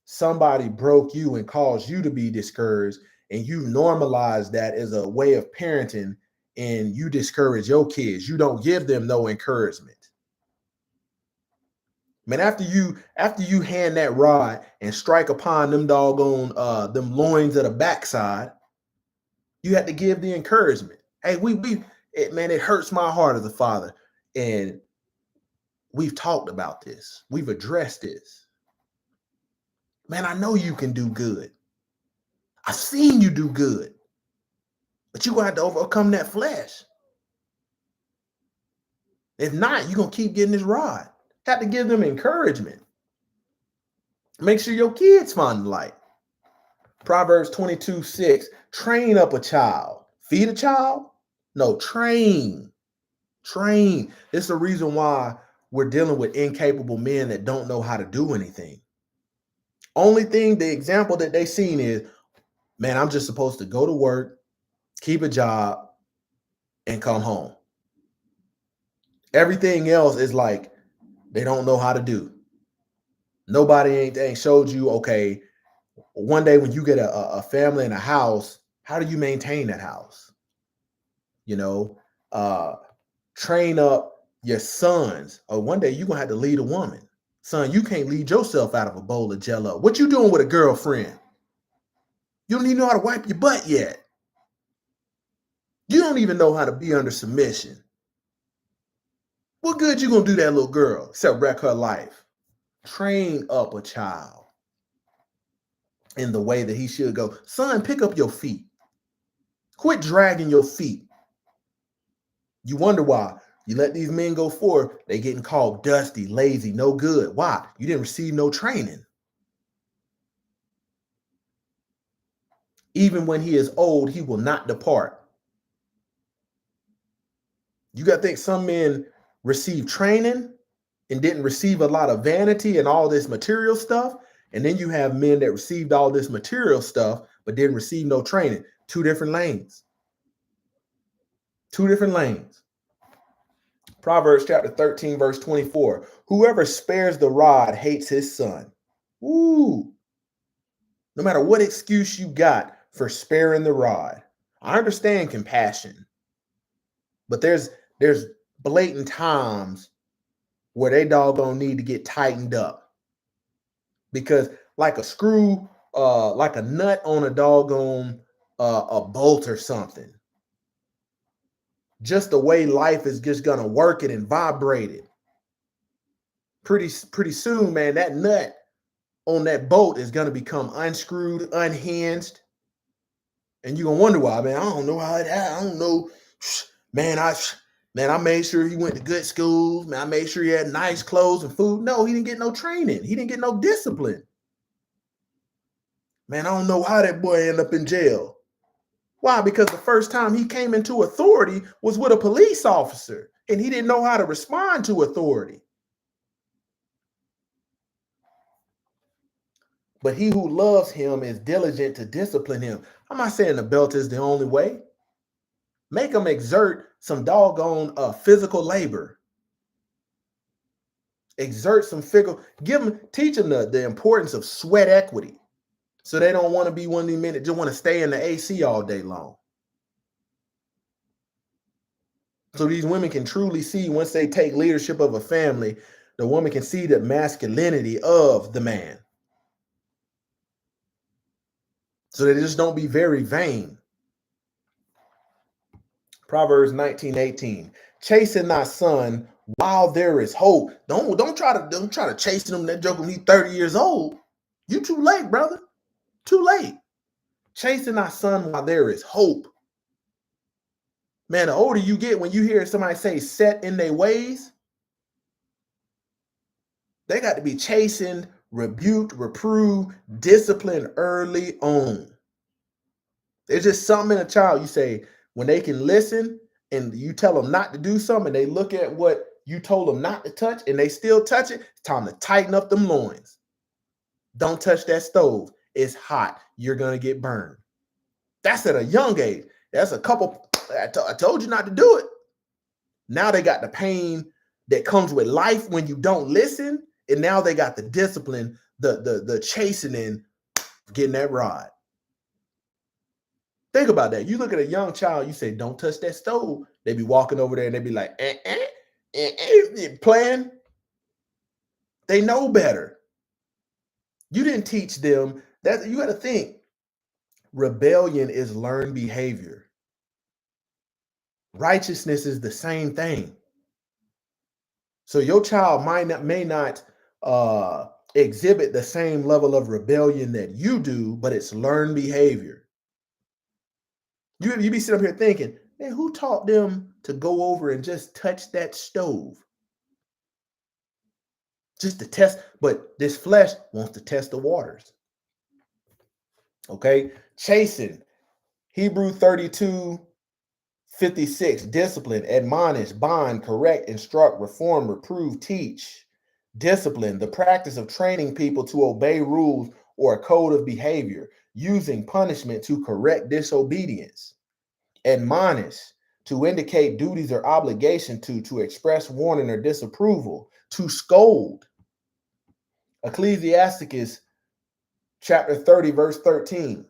somebody broke you and caused you to be discouraged, and you normalize that as a way of parenting, and you discourage your kids. You don't give them no encouragement. Man, after you hand that rod and strike upon them doggone them loins of the backside, you have to give the encouragement. Hey, it hurts my heart as a father, and we've talked about this. We've addressed this. Man, I know you can do good. I've seen you do good. But you're going to have to overcome that flesh. If not, you're going to keep getting this rod. Have to give them encouragement. Make sure your kids find the light. Proverbs 22:6. Train up a child. Feed a child? No, train. Train. It's the reason why we're dealing with incapable men that don't know how to do anything. Only thing, the example that they seen is, man, I'm just supposed to go to work, keep a job, and come home. Everything else is like they don't know how to do. Nobody ain't showed you, okay, one day when you get a family and a house, how do you maintain that house? You know, train up your sons. Or one day you're going to have to lead a woman. Son, you can't lead yourself out of a bowl of Jell-O. What you doing with a girlfriend? You don't even know how to wipe your butt yet. You don't even know how to be under submission. What good you going to do that little girl except wreck her life? Train up a child in the way that he should go. Son, pick up your feet. Quit dragging your feet. You wonder why. You let these men go forward, they getting called dusty, lazy, no good. Why? You didn't receive no training. Even when he is old, he will not depart. You got to think some men received training and didn't receive a lot of vanity and all this material stuff. And then you have men that received all this material stuff, but didn't receive no training. Two different lanes. Two different lanes. Proverbs chapter 13, verse 24. Whoever spares the rod hates his son. Ooh. No matter what excuse you got for sparing the rod. I understand compassion, but there's blatant times where they doggone need to get tightened up because like a screw, like a nut on a doggone a bolt or something. Just the way life is just gonna work it and vibrate it. Pretty soon, man, that nut on that bolt is gonna become unscrewed, unhinged, and you're gonna wonder why, man. I don't know how it happened. I don't know. Man, I made sure he went to good schools. Man, I made sure he had nice clothes and food. No, he didn't get no training. He didn't get no discipline. Man, I don't know how that boy ended up in jail. Why? Because the first time he came into authority was with a police officer, and he didn't know how to respond to authority. But he who loves him is diligent to discipline him. I'm not saying the belt is the only way. Make them exert some doggone physical labor. Exert some physical, teach them the importance of sweat equity. So they don't want to be one of these men that just want to stay in the AC all day long. So these women can truly see, once they take leadership of a family, the woman can see the masculinity of the man. So they just don't be very vain. Proverbs 19:18. Chasing thy son while there is hope. Don't try to chase them. That joke when he's 30 years old. You too late, brother. Too late. Chasing thy son while there is hope. Man, the older you get, when you hear somebody say set in their ways, they got to be chastened, rebuked, reproved, disciplined early on. There's just something in a child, you say, when they can listen and you tell them not to do something, and they look at what you told them not to touch and they still touch it, it's time to tighten up them loins. Don't touch that stove. It's hot. You're going to get burned. That's at a young age. That's a couple, I told you not to do it. Now they got the pain that comes with life when you don't listen, and now they got the discipline, the chastening, getting that rod. Think about that. You look at a young child, you say, don't touch that stove. They be walking over there and they be like, playing. They know better. You didn't teach them that. You got to think, rebellion is learned behavior. Righteousness is the same thing. So your child may not exhibit the same level of rebellion that you do, but it's learned behavior. You be sitting up here thinking, man, who taught them to go over and just touch that stove? Just to test, but this flesh wants to test the waters. Okay, chasing. Hebrew 32:56. Discipline, admonish, bond, correct, instruct, reform, reprove, teach. Discipline, the practice of training people to obey rules or a code of behavior, using punishment to correct disobedience. Admonish, to indicate duties or obligation to express warning or disapproval, to scold. Ecclesiasticus chapter 30, verse 13.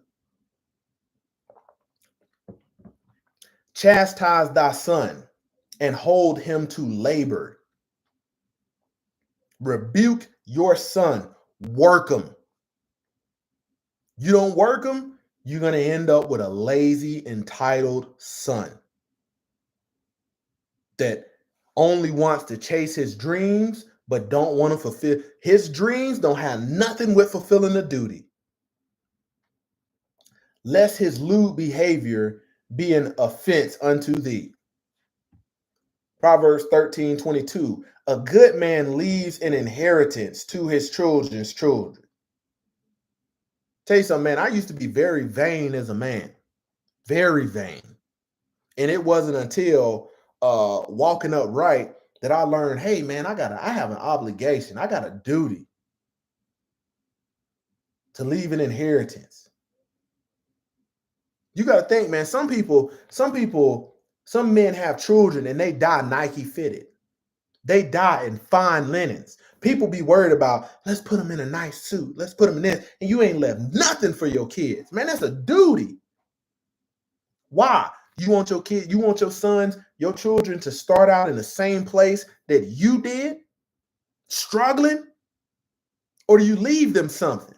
Chastise thy son and hold him to labor. Rebuke your son. Work him. You don't work him, you're going to end up with a lazy, entitled son that only wants to chase his dreams, but don't want to fulfill his dreams. Don't have nothing with fulfilling a duty. Lest his lewd behavior be an offense unto thee. Proverbs 13:22. A good man leaves an inheritance to his children's children. Tell you something, man. I used to be very vain as a man. Very vain. And it wasn't until walking upright that I learned, hey man, I have an obligation. I got a duty to leave an inheritance. You got to think, man, some men have children and they die Nike fitted. They die in fine linens. People be worried about, let's put them in a nice suit. Let's put them in this. And you ain't left nothing for your kids. Man, that's a duty. Why? You want your kids, you want your sons, your children to start out in the same place that you did, struggling? Or do you leave them something?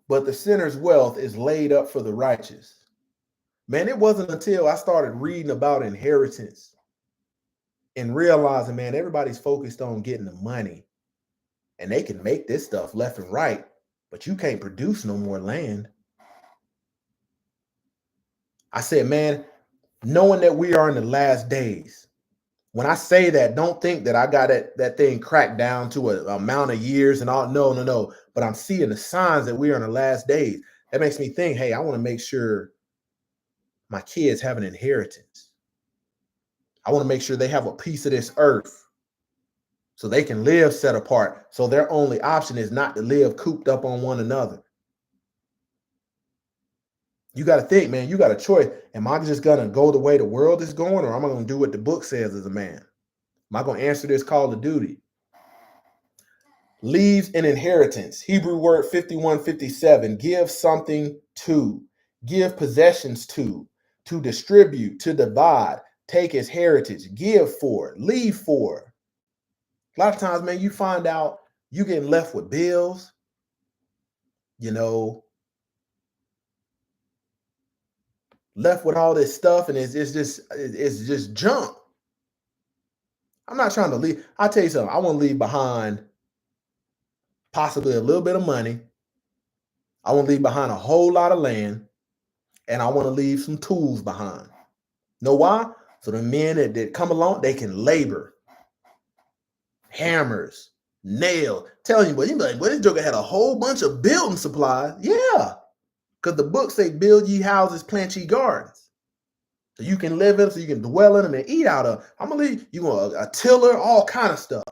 But the sinner's wealth is laid up for the righteous. Man, it wasn't until I started reading about inheritance and realizing, man, everybody's focused on getting the money and they can make this stuff left and right, but you can't produce no more land. I said, man, knowing that we are in the last days, when I say that, don't think that I got that thing cracked down to an amount of years and all. No, no, no. But I'm seeing the signs that we are in the last days. That makes me think, hey, I want to make sure my kids have an inheritance. I want to make sure they have a piece of this earth so they can live set apart. So their only option is not to live cooped up on one another. You got to think, man, you got a choice. Am I just going to go the way the world is going, or am I going to do what the book says as a man? Am I going to answer this call to duty? Leaves an inheritance. Hebrew word 5157. Give something to. Give possessions to distribute, to divide, take as heritage, give for, leave for. A lot of times, man, you find out you getting left with bills, left with all this stuff, and it's just junk. I'm not trying to leave. I'll tell you something. I want to leave behind possibly a little bit of money. I want to leave behind a whole lot of land, and I want to leave some tools behind. Know why? So the men that come along, they can labor. Hammers, nails. Telling you, but you be like, well, this joker had a whole bunch of building supplies. Yeah, because the books say, build ye houses, plant ye gardens. So you can live in them, so you can dwell in them and eat out of. I'm gonna leave you want a tiller, all kind of stuff.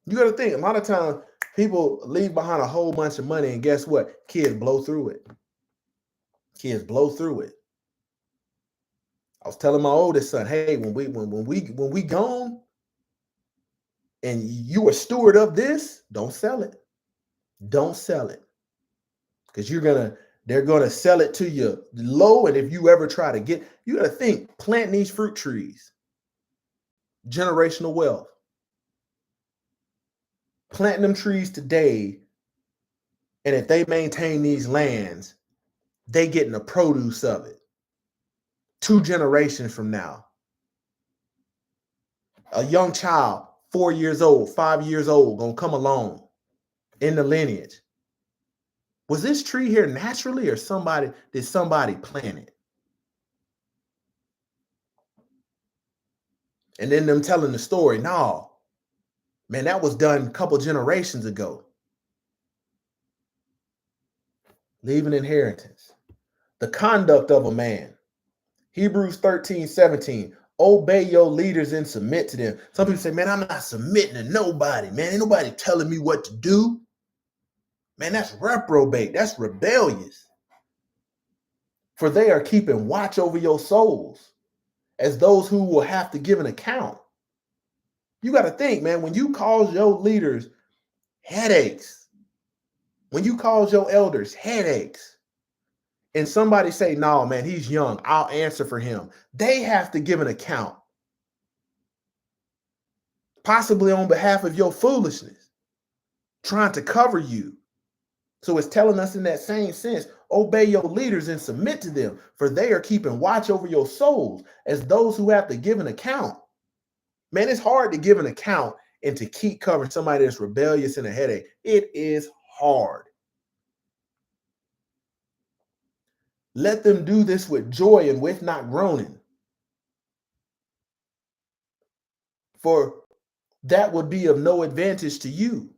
You got to think. A lot of times, people leave behind a whole bunch of money, and guess what? Kids blow through it. Kids blow through it. I was telling my oldest son, hey, when we gone, and you a steward of this, don't sell it. Don't sell it, because they're gonna sell it to you low. And if you ever try to get, you got to think, planting these fruit trees, generational wealth. Planting them trees today, and if they maintain these lands, they getting the produce of it 2 generations from now. A young child, 4 years old, 5 years old, gonna come along in the lineage. Was this tree here naturally, or did somebody plant it? And then them telling the story, no, man, that was done a couple generations ago. Leave an inheritance. The conduct of a man. Hebrews 13:17. Obey your leaders and submit to them. Some people say, man, I'm not submitting to nobody. Man, ain't nobody telling me what to do. Man, that's reprobate. That's rebellious. For they are keeping watch over your souls as those who will have to give an account. You got to think, man, when you cause your leaders headaches, when you cause your elders headaches, and somebody say, no, man, he's young, I'll answer for him. They have to give an account, possibly on behalf of your foolishness, trying to cover you. So it's telling us in that same sense, obey your leaders and submit to them, for they are keeping watch over your souls as those who have to give an account. Man, it's hard to give an account and to keep covering somebody that's rebellious and a headache. It is hard. Let them do this with joy and with not groaning, for that would be of no advantage to you.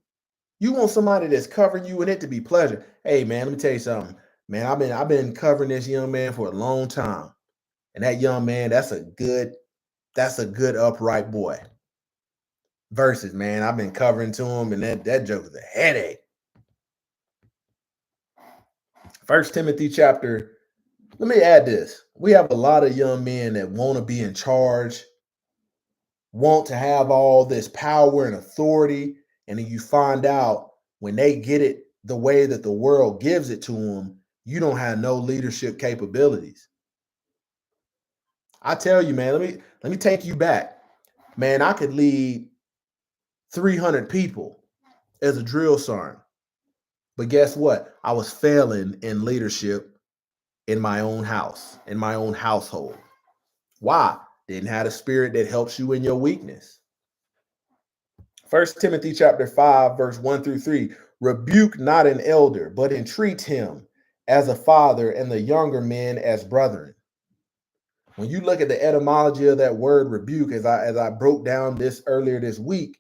You want somebody that's covering you and it to be pleasure. Hey, man, let me tell you something. Man, I've been covering this young man for a long time. And that young man, that's a good upright boy. Versus, man, I've been covering to him, and that joke is a headache. 1 Timothy chapter Let me add this. We have a lot of young men that want to be in charge, want to have all this power and authority. And then you find out when they get it the way that the world gives it to them, you don't have no leadership capabilities. I tell you, man, let me take you back. Man, I could lead 300 people as a drill sergeant. But guess what? I was failing in leadership in my own house, in my own household. Why? Didn't have a spirit that helps you in your weakness. First Timothy chapter 5, verse 1 through 3. Rebuke not an elder, but entreat him as a father, and the younger men as brethren. When you look at the etymology of that word rebuke, as I broke down this earlier this week,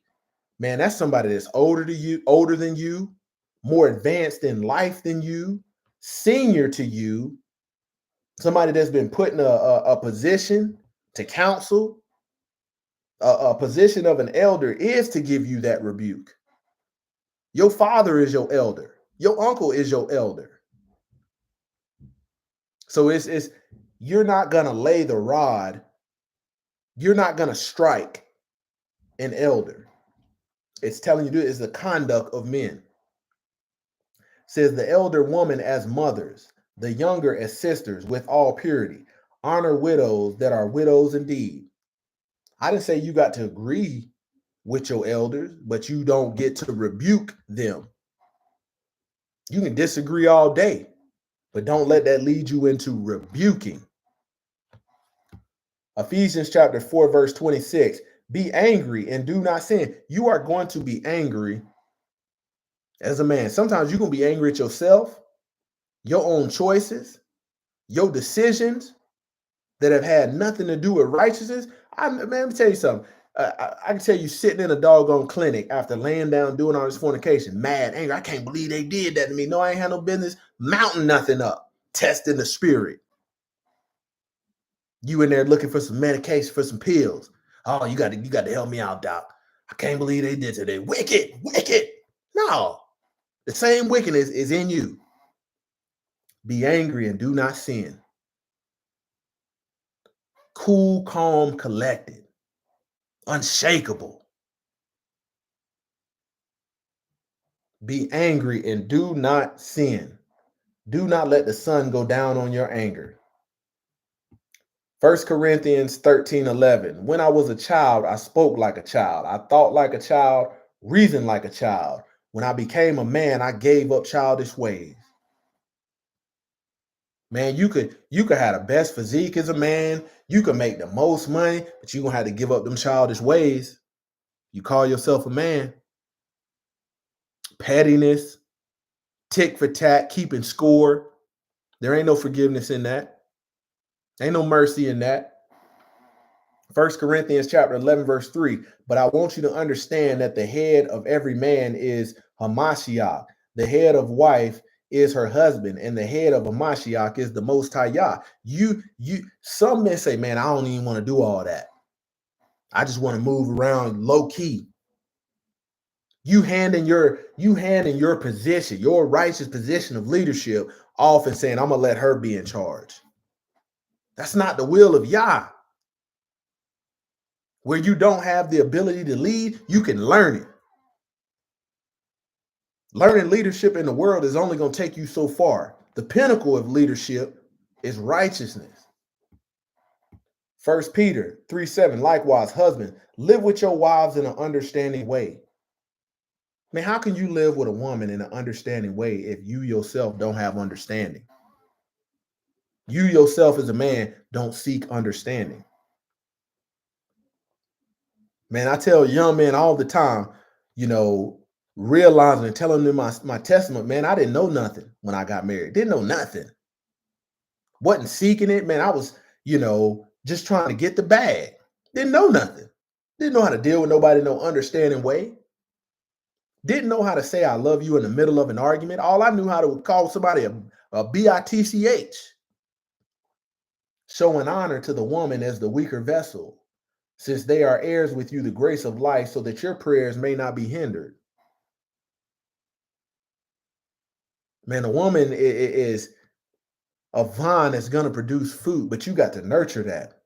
man, that's somebody that's older than you, more advanced in life than you, senior to you, somebody that's been put in a position to counsel. A position of an elder is to give you that rebuke. Your father is your elder. Your uncle is your elder. So it's you're not gonna lay the rod. You're not gonna strike an elder. It's telling you it's the conduct of men. It says the elder woman as mothers, the younger as sisters with all purity. Honor widows that are widows indeed. I didn't say you got to agree with your elders, but you don't get to rebuke them. You can disagree all day, but don't let that lead you into rebuking. Ephesians chapter 4, verse 26. Be angry and do not sin. You are going to be angry as a man. Sometimes you're going to be angry at yourself, your own choices, your decisions that have had nothing to do with righteousness. Man, let me tell you something. I can tell you sitting in a doggone clinic after laying down doing all this fornication, mad, angry. I can't believe they did that to me. No, I ain't had no business mounting nothing up, testing the spirit. You in there looking for some medication, for some pills. Oh, you got to help me out, doc. I can't believe they did today. Wicked, wicked. No, the same wickedness is in you. Be angry and do not sin. Cool, calm, collected, unshakable. Be angry and do not sin. Do not let the sun go down on your anger. 1 Corinthians 13:11. When I was a child, I spoke like a child. I thought like a child, reasoned like a child. When I became a man, I gave up childish ways. Man, you could have the best physique as a man. You could make the most money, but you're gonna have to give up them childish ways. You call yourself a man. Pettiness, tick for tat, keeping score. There ain't no forgiveness in that. Ain't no mercy in that. 1 Corinthians chapter 11, verse 3. But I want you to understand that the head of every man is Hamashiach. The head of wife is her husband, and the head of Hamashiach is the Most High Yah. Some men say, man, I don't even want to do all that. I just want to move around low key. You hand in your position, your righteous position of leadership, off and saying, I'm gonna let her be in charge. That's not the will of Yah. Where you don't have the ability to lead, you can learn it. Learning leadership in the world is only going to take you so far. The pinnacle of leadership is righteousness. 1 Peter 3:7. Likewise, husband, live with your wives in an understanding way. Man, how can you live with a woman in an understanding way if you yourself don't have understanding? You yourself as a man don't seek understanding. Man, I tell young men all the time, realizing and telling them my testament, man, I didn't know nothing when I got married. Didn't know nothing. Wasn't seeking it, man. I was, just trying to get the bag. Didn't know nothing. Didn't know how to deal with nobody in no understanding way. Didn't know how to say I love you in the middle of an argument. All I knew how to call somebody a bitch. Showing honor to the woman as the weaker vessel, since they are heirs with you the grace of life, so that your prayers may not be hindered. Man, a woman is a vine that's going to produce fruit, but you got to nurture that.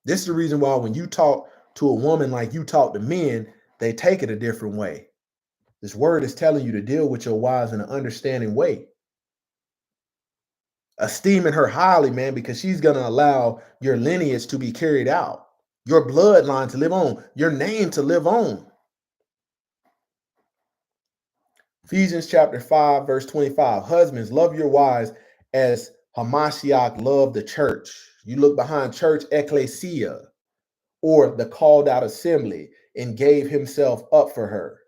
This is the reason why when you talk to a woman like you talk to men, they take it a different way. This word is telling you to deal with your wives in an understanding way. Esteeming her highly, man, because she's going to allow your lineage to be carried out, your bloodline to live on, your name to live on. Ephesians chapter 5, verse 25. Husbands, love your wives as Hamashiach loved the church. You look behind church, ecclesia, or the called out assembly, and gave himself up for her.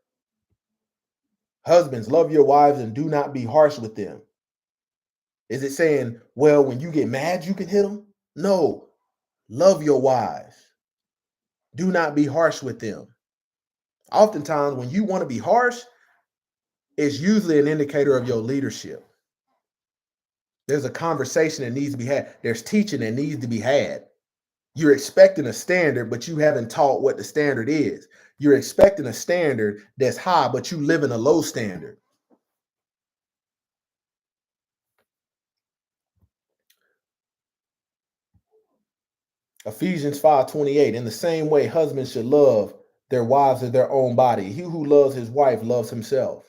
Husbands, love your wives and do not be harsh with them. Is it saying, well, when you get mad, you can hit them? No. Love your wives. Do not be harsh with them. Oftentimes, when you want to be harsh, it's usually an indicator of your leadership. There's a conversation that needs to be had. There's teaching that needs to be had. You're expecting a standard, but you haven't taught what the standard is. You're expecting a standard that's high, but you live in a low standard. Ephesians 5:28. In the same way, husbands should love their wives as their own body. He who loves his wife loves himself.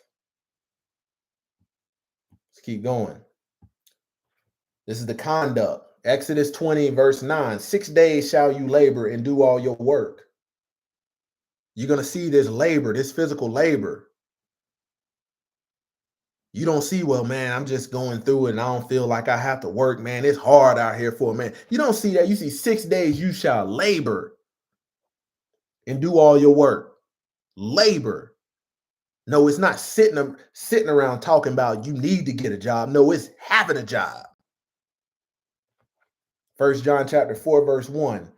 Let's keep going. This is the conduct. Exodus 20, verse 9. 6 days shall you labor and do all your work. You're going to see this labor, this physical labor. You don't see, well, man, I'm just going through it and I don't feel like I have to work, man. It's hard out here for a man. You don't see that. You see 6 days you shall labor and do all your work. Labor. No, it's not sitting around talking about you need to get a job. No, it's having a job. 1 John chapter 4, verse 1.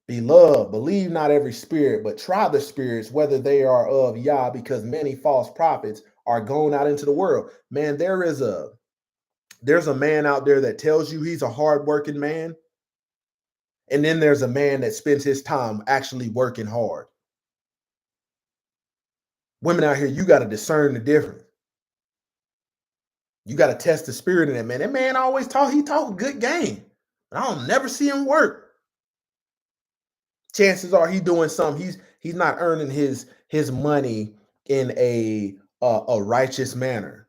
Beloved, believe not every spirit, but try the spirits, whether they are of Yah, because many false prophets are going out into the world. Man, there's a man out there that tells you he's a hardworking man. And then there's a man that spends his time actually working hard. Women out here, you got to discern the difference. You got to test the spirit in that man. That man always he talk a good game. But I don't never see him work. Chances are he's doing something. He's not earning his money in a righteous manner.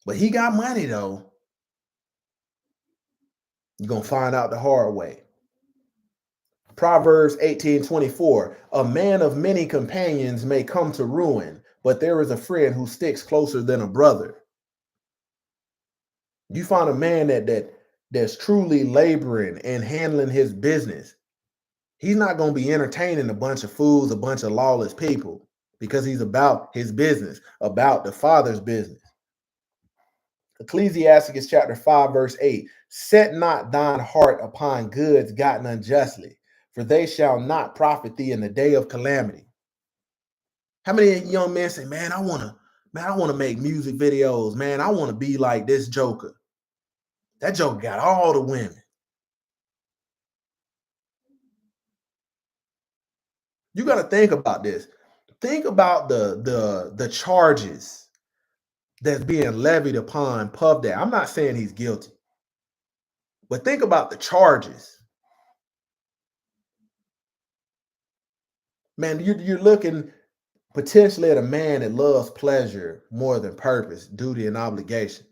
But he got money though. You're gonna find out the hard way. Proverbs 18:24. A man of many companions may come to ruin, but there is a friend who sticks closer than a brother. You find a man that's truly laboring and handling his business. He's not going to be entertaining a bunch of fools, a bunch of lawless people, because he's about his business, about the Father's business. Ecclesiastes chapter 5, verse 8. Set not thine heart upon goods gotten unjustly, for they shall not profit thee in the day of calamity. How many young men say, man, I want to make music videos. Man, I want to be like this Joker. That Joker got all the women. You got to think about this. Think about the charges that's being levied upon Puff Daddy. I'm not saying he's guilty, but think about the charges. Man, you're looking potentially at a man that loves pleasure more than purpose, duty, and obligation.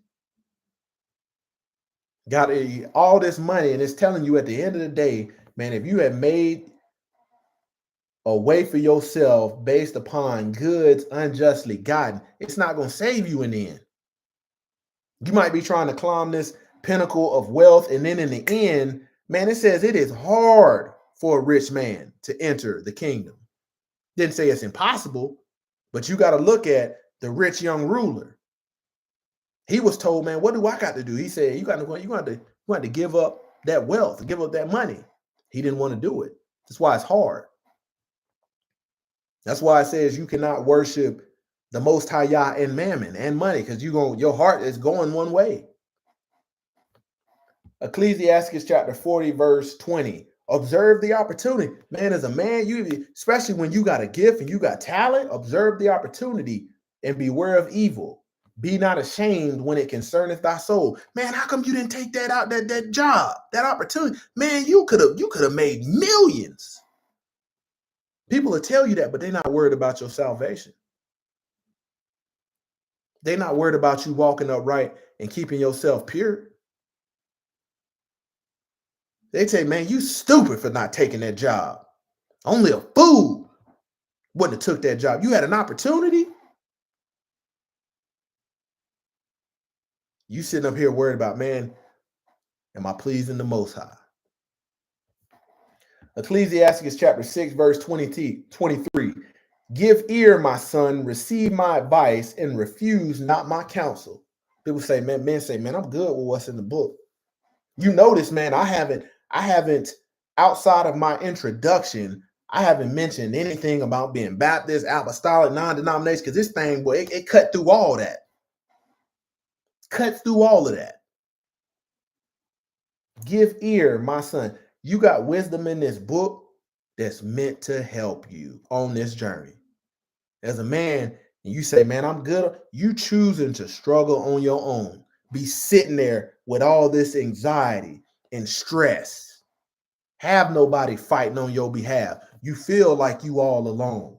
Got all this money, and it's telling you at the end of the day, man, if you have made a way for yourself based upon goods unjustly gotten, it's not going to save you in the end. You might be trying to climb this pinnacle of wealth, and then in the end, man, it says it is hard for a rich man to enter the kingdom. Didn't say it's impossible, but you got to look at the rich young ruler. He was told, man, what do I got to do? He said, you got to give up that wealth, give up that money. He didn't want to do it. That's why it's hard. That's why it says you cannot worship the Most High Yah and mammon and money, because your heart is going one way. Ecclesiastes chapter 40, verse 20. Observe the opportunity. Man, as a man, especially when you got a gift and you got talent, observe the opportunity and beware of evil. Be not ashamed when it concerneth thy soul. Man, how come you didn't take that out, that job, that opportunity? Man, you could have made millions. People will tell you that, but they're not worried about your salvation. They're not worried about you walking upright and keeping yourself pure. They say, man, you stupid for not taking that job. Only a fool wouldn't have took that job. You had an opportunity. You sitting up here worried about, man, am I pleasing the Most High? Ecclesiastes chapter 6, verse 23. Give ear, my son, receive my advice, and refuse not my counsel. People say, man, men say, man, I'm good with what's in the book. You notice, man, I haven't, outside of my introduction, I haven't mentioned anything about being Baptist, apostolic, non-denomination, because this thing, boy, it cut through all that. Cuts through all of that. Give ear, my son. You got wisdom in this book that's meant to help you on this journey. As a man, and you say, man, I'm good. You choosing to struggle on your own. Be sitting there with all this anxiety and stress. Have nobody fighting on your behalf. You feel like you all alone.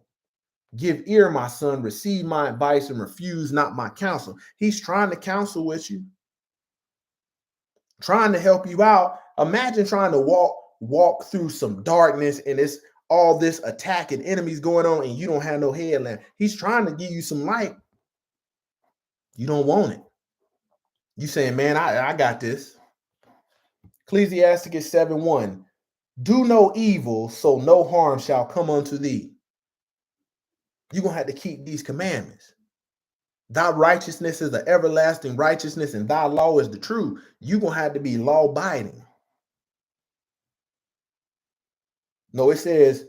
Give ear, my son. Receive my advice and refuse not my counsel. He's trying to counsel with you, trying to help you out. Imagine trying to walk through some darkness and it's all this attack and enemies going on and you don't have no headlamp. He's trying to give you some light. You don't want it. You saying, man, I got this. Ecclesiastes 7:1. Do no evil, so no harm shall come unto thee. You're going to have to keep these commandments. Thy righteousness is the everlasting righteousness, and thy law is the truth. You're going to have to be law-abiding. No, it says,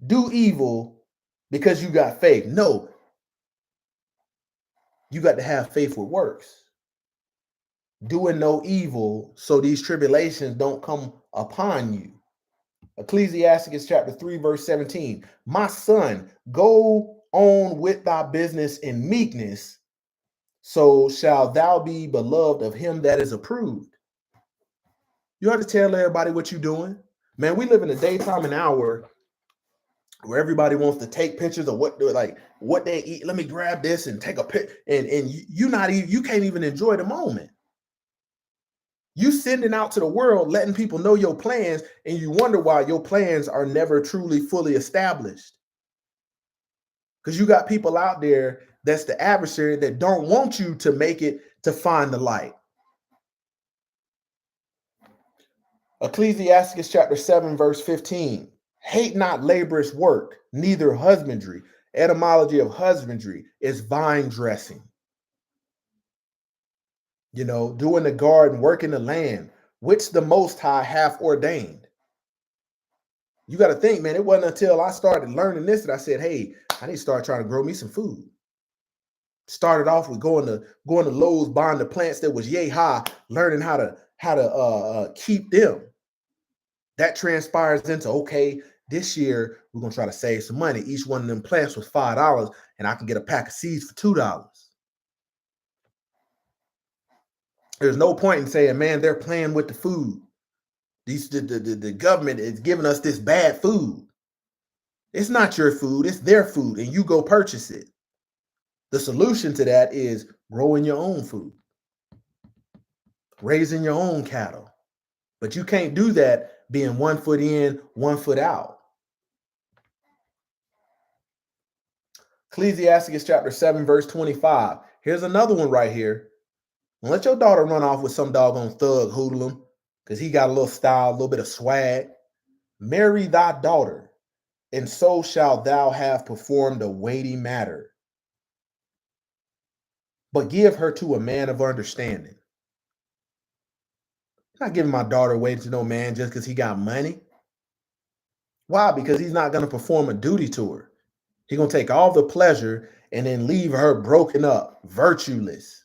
do evil because you got faith. No, you got to have faith with works. Doing no evil so these tribulations don't come upon you. Ecclesiastes chapter 3, verse 17. My son, go on with thy business in meekness, so shall thou be beloved of him that is approved. You have to tell everybody what you're doing. Man, we live in a daytime and hour where everybody wants to take pictures of what they eat. Let me grab this and take a pic, and you can't even enjoy the moment. You sending out to the world, letting people know your plans, and you wonder why your plans are never truly fully established. Because you got people out there that's the adversary that don't want you to make it to find the light. Ecclesiastes chapter 7, verse 15. Hate not laborious work, neither husbandry. Etymology of husbandry is vine dressing. Doing the garden, working the land, which the Most High hath ordained. You got to think, man, it wasn't until I started learning this that I said, hey, I need to start trying to grow me some food. Started off with going to Lowe's, buying the plants that was yay high, learning how to keep them. That transpires into, okay, this year we're going to try to save some money. Each one of them plants was $5, and I can get a pack of seeds for $2. There's no point in saying, man, they're playing with the food. The government is giving us this bad food. It's not your food, it's their food, and you go purchase it. The solution to that is growing your own food, raising your own cattle. But you can't do that being 1 foot in, 1 foot out. Ecclesiastes chapter 7, verse 25. Here's another one right here. Don't let your daughter run off with some doggone thug hoodlum because he got a little style, a little bit of swag. Marry thy daughter, and so shalt thou have performed a weighty matter. But give her to a man of understanding. I'm not giving my daughter away to no man just because he got money. Why? Because he's not going to perform a duty to her. He's going to take all the pleasure and then leave her broken up, virtueless.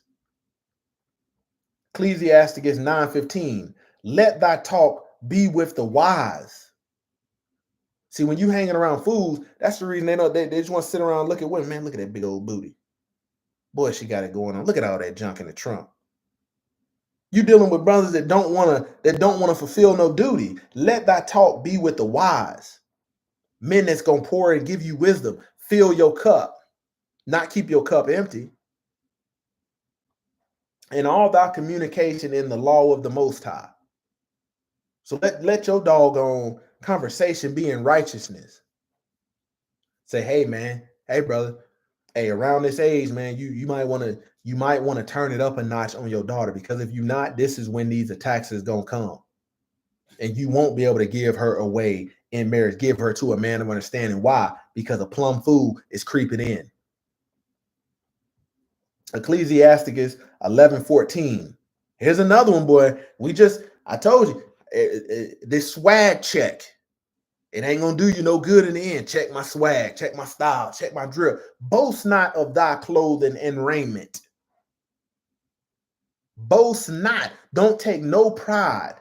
Ecclesiastes 9:15. Let thy talk be with the wise. See, when you hanging around fools, that's the reason they just want to sit around and look at women. Man, look at that big old booty. Boy, she got it going on. Look at all that junk in the trunk. You dealing with brothers that don't want to fulfill no duty. Let thy talk be with the wise. Men that's gonna pour and give you wisdom. Fill your cup, not keep your cup empty. And all thy communication in the law of the Most High. So let your doggone conversation be in righteousness. Say, hey man, hey brother, hey, around this age, man, you might want to turn it up a notch on your daughter, because if you not, this is when these attacks is gonna come. And you won't be able to give her away in marriage, give her to a man of understanding. Why? Because a plum fool is creeping in. Ecclesiasticus 11:14. Here's another one, boy. I told you, this swag check. It ain't gonna do you no good in the end. Check my swag, check my style, check my drip. Boast not of thy clothing and raiment. Boast not. Don't take no pride.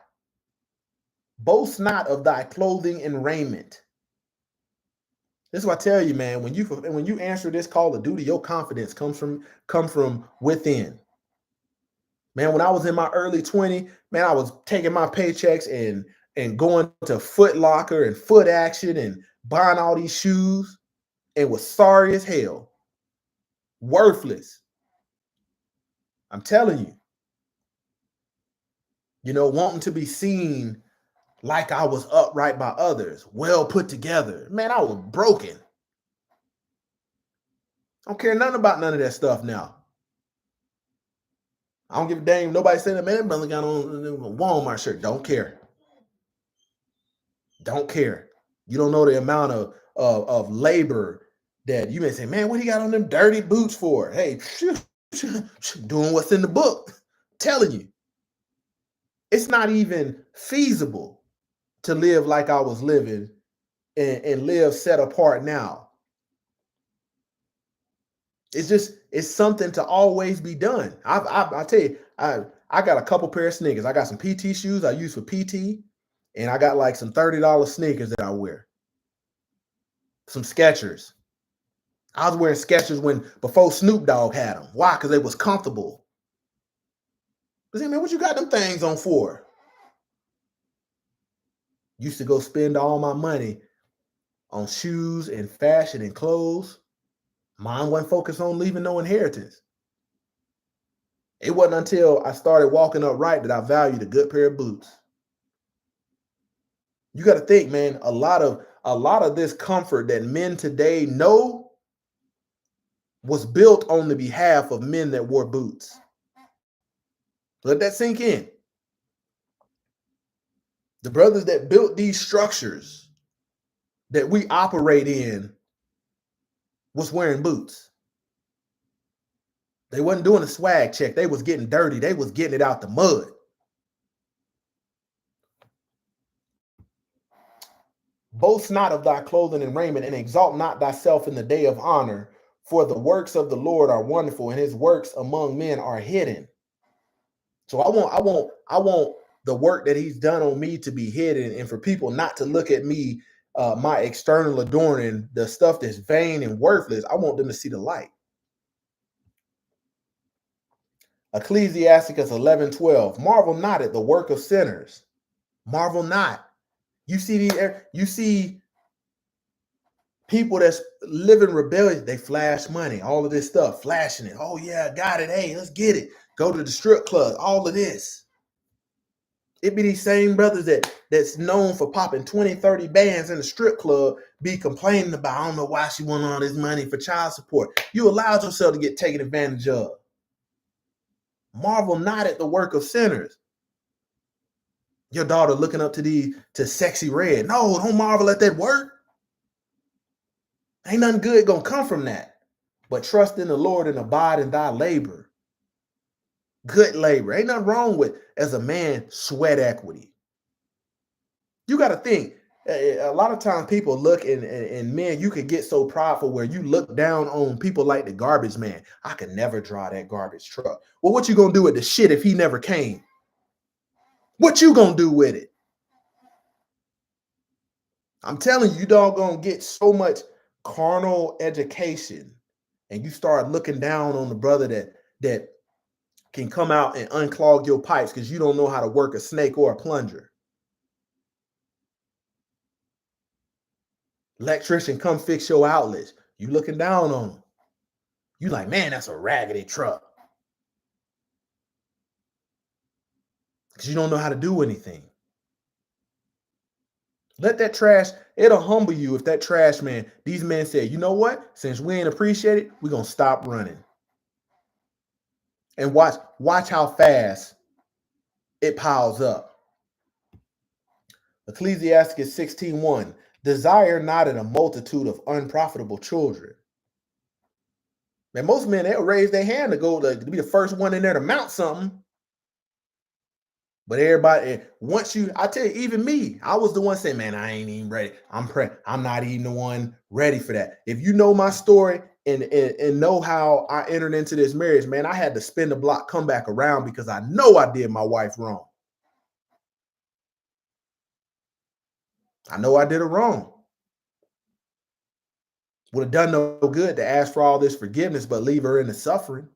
Boast not of thy clothing and raiment. This is what I tell you, man. When you answer this call of duty, your confidence come from within. Man, when I was in my early 20s, man, I was taking my paychecks and going to Foot Locker and Foot Action and buying all these shoes, and was sorry as hell. Worthless. I'm telling you. Wanting to be seen like I was upright by others, well put together. Man, I was broken. I don't care nothing about none of that stuff now. I don't give a damn. Nobody saying that, man, that brother got on a Walmart shirt. Don't care. Don't care. You don't know the amount of labor that you may say, man, what he got on them dirty boots for? Hey, doing what's in the book. I'm telling you. It's not even feasible to live like I was living and live set apart now. It's something to always be done. I tell you, I got a couple pair of sneakers. I got some PT shoes I use for PT, and I got like some $30 sneakers that I wear. Some Skechers. I was wearing Skechers before Snoop Dogg had them. Why? Because they was comfortable. But man, what you got them things on for? Used to go spend all my money on shoes and fashion and clothes. Mine wasn't focused on leaving no inheritance. It wasn't until I started walking upright that I valued a good pair of boots. You got to think, man, a lot of this comfort that men today know was built on the behalf of men that wore boots. Let that sink in. The brothers that built these structures that we operate in was wearing boots. They wasn't doing a swag check. They was getting dirty. They was getting it out the mud. Boast not of thy clothing and raiment, and exalt not thyself in the day of honor, for the works of the Lord are wonderful, and his works among men are hidden. So I want the work that he's done on me to be hidden, and for people not to look at me, my external adorning, the stuff that's vain and worthless. I want them to see the light. Ecclesiasticus 11:12. Marvel not at the work of sinners. Marvel not. You see people that's living rebellion, they flash money, all of this stuff, flashing it. Oh yeah, got it. Hey, let's get it. Go to the strip club, all of this. It be these same brothers that's known for popping 20, 30 bands in the strip club be complaining about, I don't know why she want all this money for child support. You allowed yourself to get taken advantage of. Marvel not at the work of sinners. Your daughter looking up to Sexy Red. No, don't marvel at that work. Ain't nothing good gonna come from that. But trust in the Lord and abide in thy labor. Good labor. Ain't nothing wrong with, as a man, sweat equity. You got to think, a lot of times people look, and men, you could get so prideful where you look down on people like the garbage man. I could never drive that garbage truck. Well, what you gonna do with the shit if he never came? What you gonna do with it? I'm telling you, you doggone get so much carnal education and you start looking down on the brother that can come out and unclog your pipes because you don't know how to work a snake or a plunger. Electrician come fix your outlets. You looking down on them. You like, man, that's a raggedy truck. Because you don't know how to do anything. Let that trash, it'll humble you if that trash man, these men said, you know what? Since we ain't appreciate it, we're gonna stop running. And watch how fast it piles up. Ecclesiastes 16:1. Desire not in a multitude of unprofitable children. Man, most men, they'll raise their hand to go to be the first one in there to mount something. But everybody, once you, I tell you, even me, I was the one saying, man, I ain't even ready. I'm not even the one ready for that. If you know my story and know how I entered into this marriage, man, I had to spin the block, come back around because I know I did my wife wrong. I know I did her wrong. Would have done no good to ask for all this forgiveness, but leave her in the suffering.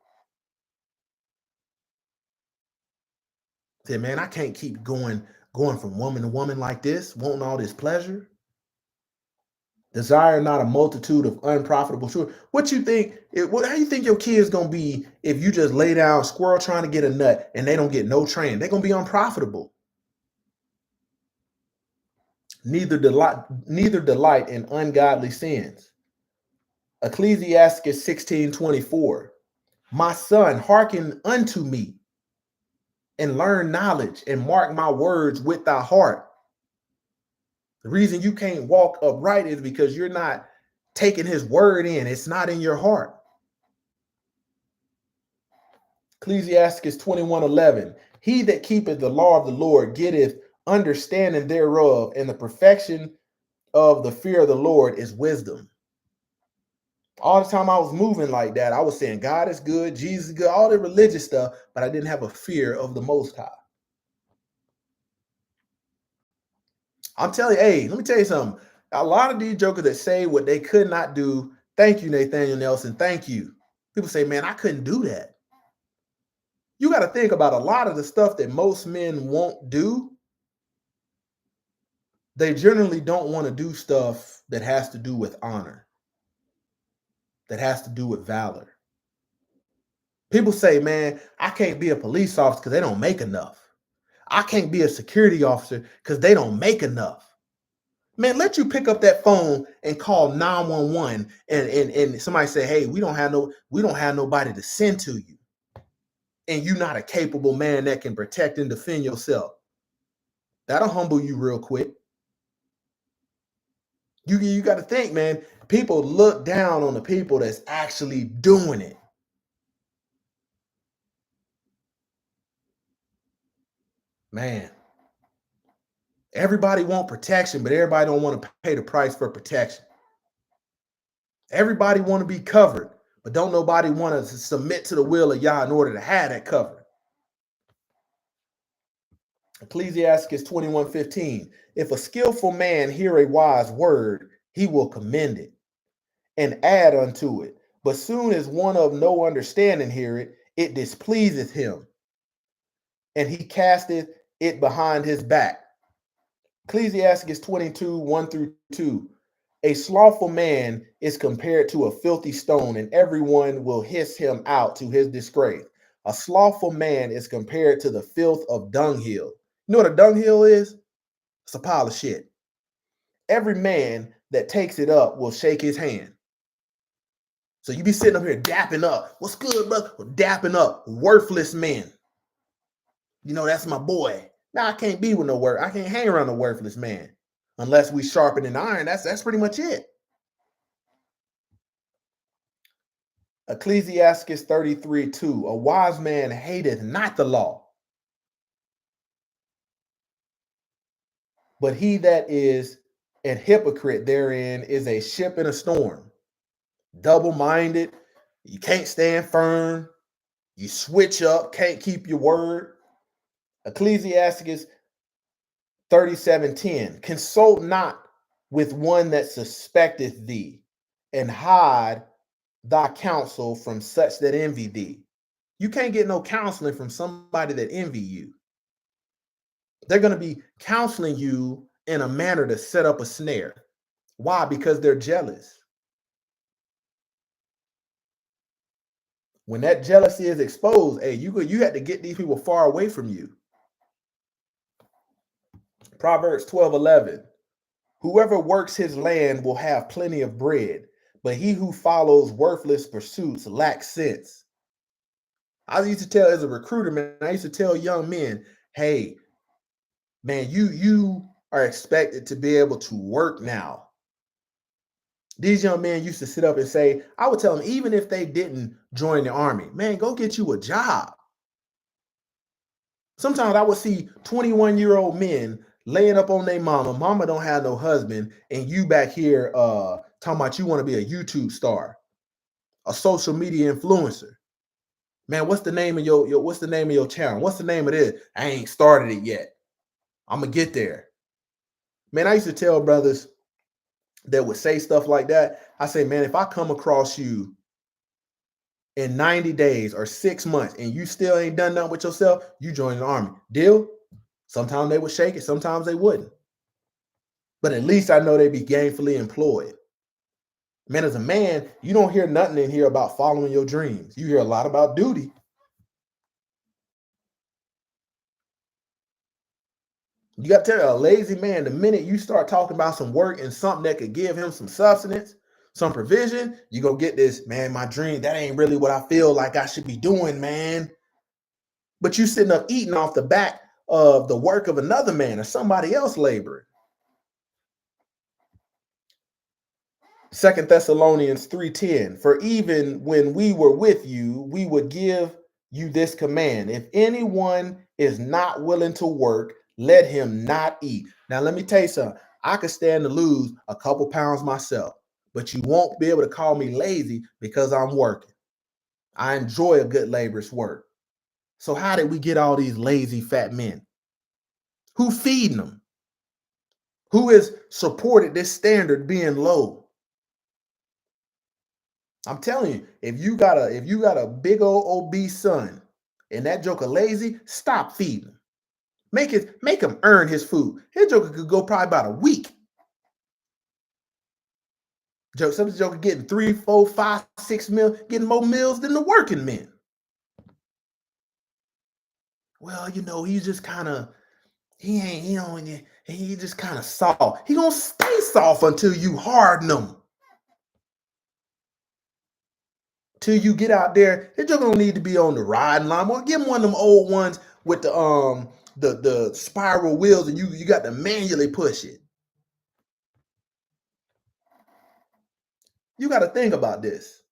Said, man, I can't keep going from woman to woman like this, wanting all this pleasure. Desire not a multitude of unprofitable children. What you think? How you think your kids gonna be if you just lay down squirrel trying to get a nut and they don't get no training? They're gonna be unprofitable. Neither delight in ungodly sins. Ecclesiastes 16:24. My son, hearken unto me and learn knowledge and mark my words with thy heart. The reason you can't walk upright is because you're not taking his word in. It's not in your heart. Ecclesiastes 21:11. He that keepeth the law of the Lord getteth understanding thereof, and the perfection of the fear of the Lord is wisdom. All the time I was moving like that, I was saying God is good, Jesus is good, all the religious stuff, but I didn't have a fear of the Most High. I'm telling you, hey, let me tell you something. A lot of these jokers that say what they could not do, thank you, Nathaniel Nelson, thank you. People say, man, I couldn't do that. You got to think about a lot of the stuff that most men won't do. They generally don't want to do stuff that has to do with honor, that has to do with valor. People say, man, I can't be a police officer because they don't make enough. I can't be a security officer because they don't make enough. Man, let you pick up that phone and call 911 and somebody say, hey, we don't have nobody to send to you. And you're not a capable man that can protect and defend yourself. That'll humble you real quick. You got to think, man, people look down on the people that's actually doing it. Man, everybody want protection, but everybody don't want to pay the price for protection. Everybody want to be covered, but don't nobody want to submit to the will of Yah in order to have that cover. Ecclesiastes 21:15. If a skillful man hear a wise word, he will commend it and add unto it. But soon as one of no understanding hear it, it displeaseth him, and he casteth it behind his back. Ecclesiastes 22:1-2. A slothful man is compared to a filthy stone, and everyone will hiss him out to his disgrace. A slothful man is compared to the filth of dunghill. You know what a dunghill is? It's a pile of shit. Every man that takes it up will shake his hand. So you be sitting up here dapping up. What's good, brother? Dapping up worthless men. You know, that's my boy. Now I can't be with no work. I can't hang around a worthless man unless we sharpen an iron. That's pretty much it. Ecclesiastes 33:2. A wise man hateth not the law, but he that is an hypocrite therein is a ship in a storm. Double-minded, you can't stand firm, you switch up, can't keep your word. Ecclesiastes 37:10. Consult not with one that suspecteth thee, and hide thy counsel from such that envy thee. You can't get no counseling from somebody that envy you. They're going to be counseling you in a manner to set up a snare. Why? Because they're jealous. When that jealousy is exposed, hey, you had to get these people far away from you. Proverbs 12:11. Whoever works his land will have plenty of bread, but he who follows worthless pursuits lacks sense. I used to tell as a recruiter, man, I used to tell young men, hey, man, you are expected to be able to work now. These young men used to sit up and say, I would tell them, even if they didn't join the army, man, go get you a job. Sometimes I would see 21-year-old men laying up on their mama. Mama don't have no husband, and you back here talking about you want to be a YouTube star, a social media influencer. Man, what's the name of your what's the name of your channel? What's the name of this? I ain't started it yet. I'm gonna get there. Man, I used to tell brothers that would say stuff like that. I say, man, if I come across you in 90 days or 6 months and you still ain't done nothing with yourself, you join the army. Deal? Sometimes they would shake it, sometimes they wouldn't. But at least I know they'd be gainfully employed. Man, as a man, you don't hear nothing in here about following your dreams. You hear a lot about duty. You got to tell a lazy man, the minute you start talking about some work and something that could give him some substance, some provision, you go get this, man, my dream, that ain't really what I feel like I should be doing, man. But you sitting up eating off the back of the work of another man or somebody else laboring. 2 Thessalonians 3:10, for even when we were with you, we would give you this command. If anyone is not willing to work, let him not eat. Now, let me tell you something. I could stand to lose a couple pounds myself, but you won't be able to call me lazy because I'm working. I enjoy a good laborer's work. So how did we get all these lazy fat men? Who feeding them? Who has supported this standard being low? I'm telling you, if you got a big old obese son and that joker lazy, stop feeding him. Make him earn his food. His joker could go probably about a week. Some joker getting 3, 4, 5, 6 meals, getting more meals than the working men. Well, he's just kind of he just kind of soft. He gonna stay soft until you harden him. Till you get out there, they're just gonna need to be on the riding lawnmower. Give him one of them old ones with the spiral wheels, and you got to manually push it. You got to think about this.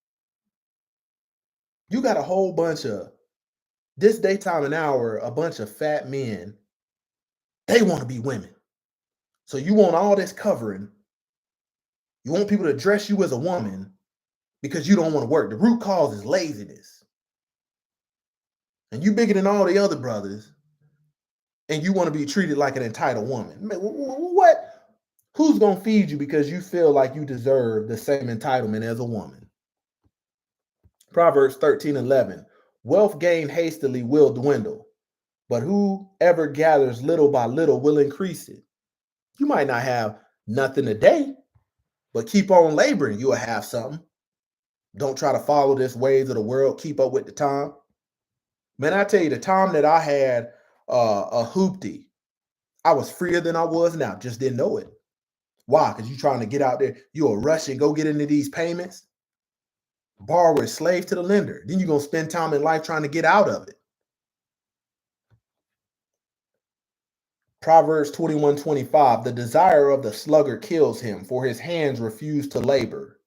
You got a whole bunch of this daytime and hour, a bunch of fat men. They want to be women, so you want all this covering. You want people to dress you as a woman because you don't want to work. The root cause is laziness, and you bigger than all the other brothers, and you want to be treated like an entitled woman. What? Who's going to feed you because you feel like you deserve the same entitlement as a woman? Proverbs 13:11. Wealth gained hastily will dwindle, but whoever gathers little by little will increase it. You might not have nothing today, but keep on laboring. You'll have something. Don't try to follow this ways of the world. Keep up with the time. Man, I tell you, the time that I had a hoopty, I was freer than I was now. Just didn't know it. Why? Because you're trying to get out there. You'll rush and go get into these payments. Borrower is slave to the lender. Then you're going to spend time in life trying to get out of it. Proverbs 21:25. The desire of the sluggard kills him, for his hands refuse to labor.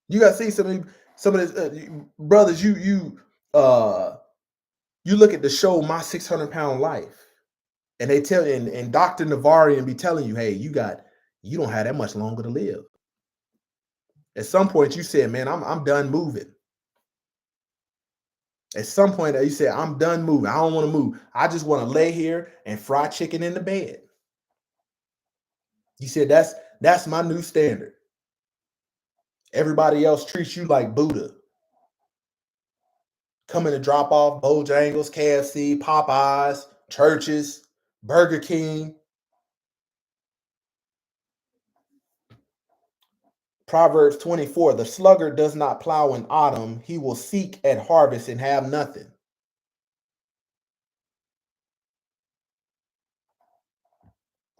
You got to see some of this, brothers. You look at the show My 600-Pound Life, and they tell you, and Dr. Navarian be telling you, hey, you don't have that much longer to live. At some point, you said, man, I'm done moving. At some point, you said, I'm done moving. I don't want to move. I just want to lay here and fry chicken in the bed. You said that's my new standard. Everybody else treats you like Buddha. Coming to drop off Bojangles, KFC, Popeyes, churches, Burger King. Proverbs 24, the sluggard does not plow in autumn. He will seek at harvest and have nothing.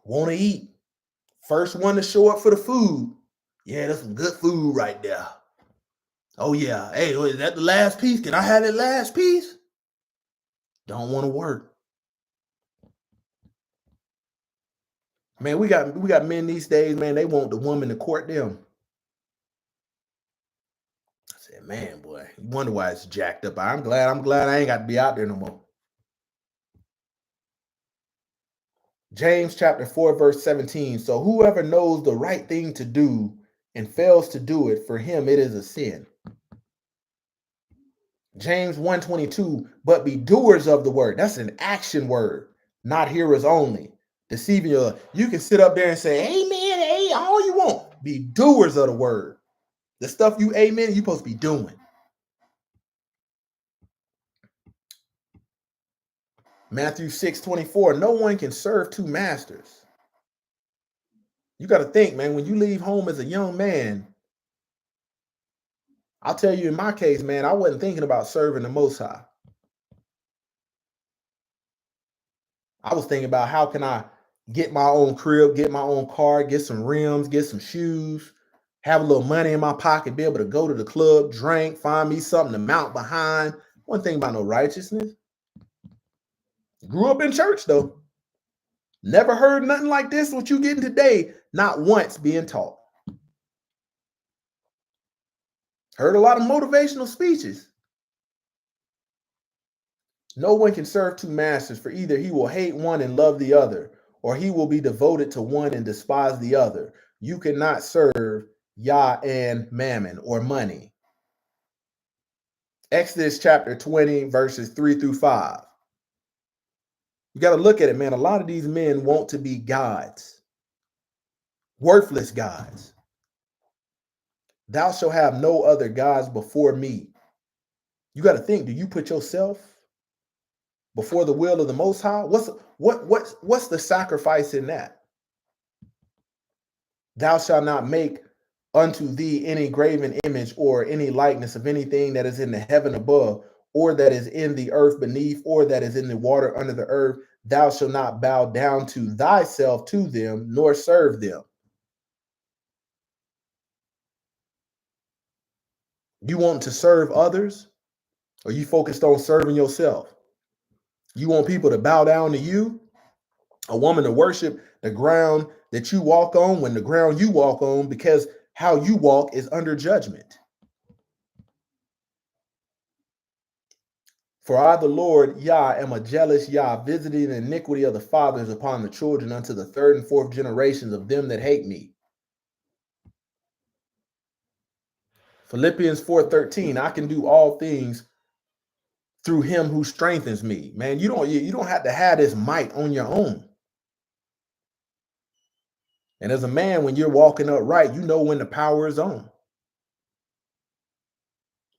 Want to eat. First one to show up for the food. Yeah, that's some good food right there. Oh, yeah. Hey, is that the last piece? Can I have that last piece? Don't want to work. Man, we got men these days, man, they want the woman to court them. I said, man, boy, you wonder why it's jacked up. I'm glad I ain't got to be out there no more. James chapter 4, verse 17. So whoever knows the right thing to do and fails to do it, for him it is a sin. James 1:22, but be doers of the word. That's an action word, not hearers only. Deceiving you can sit up there and say, amen, hey, all you want. Be doers of the word. The stuff you amen, you're supposed to be doing. Matthew 6:24, no one can serve two masters. You got to think, man, when you leave home as a young man, I'll tell you in my case, man, I wasn't thinking about serving the Most High. I was thinking about how can I get my own crib, get my own car, get some rims, get some shoes, have a little money in my pocket, be able to go to the club, drink, find me something to mount behind. One thing about no righteousness. Grew up in church though. Never heard nothing like this, what you getting today, not once being taught. Heard a lot of motivational speeches. No one can serve two masters, for either he will hate one and love the other, or he will be devoted to one and despise the other. You cannot serve Yah and Mammon or money. Exodus chapter 20, verses 3 through 5. You got to look at it, man. A lot of these men want to be gods, worthless gods. Thou shalt have no other gods before me. You got to think, do you put yourself before the will of the Most High? What's the sacrifice in that? Thou shalt not make unto thee any graven image or any likeness of anything that is in the heaven above, or that is in the earth beneath, or that is in the water under the earth. Thou shalt not bow down to thyself to them, nor serve them. You want to serve others, or you focused on serving yourself? You want people to bow down to you? A woman to worship the ground that you walk on, when the ground you walk on, because how you walk is under judgment. For I, the Lord Yah, am a jealous Yah, visiting the iniquity of the fathers upon the children unto the third and fourth generations of them that hate me. Philippians 4:13, I can do all things through him who strengthens me. Man, you don't have to have this might on your own. And as a man, when you're walking upright, you know when the power is on.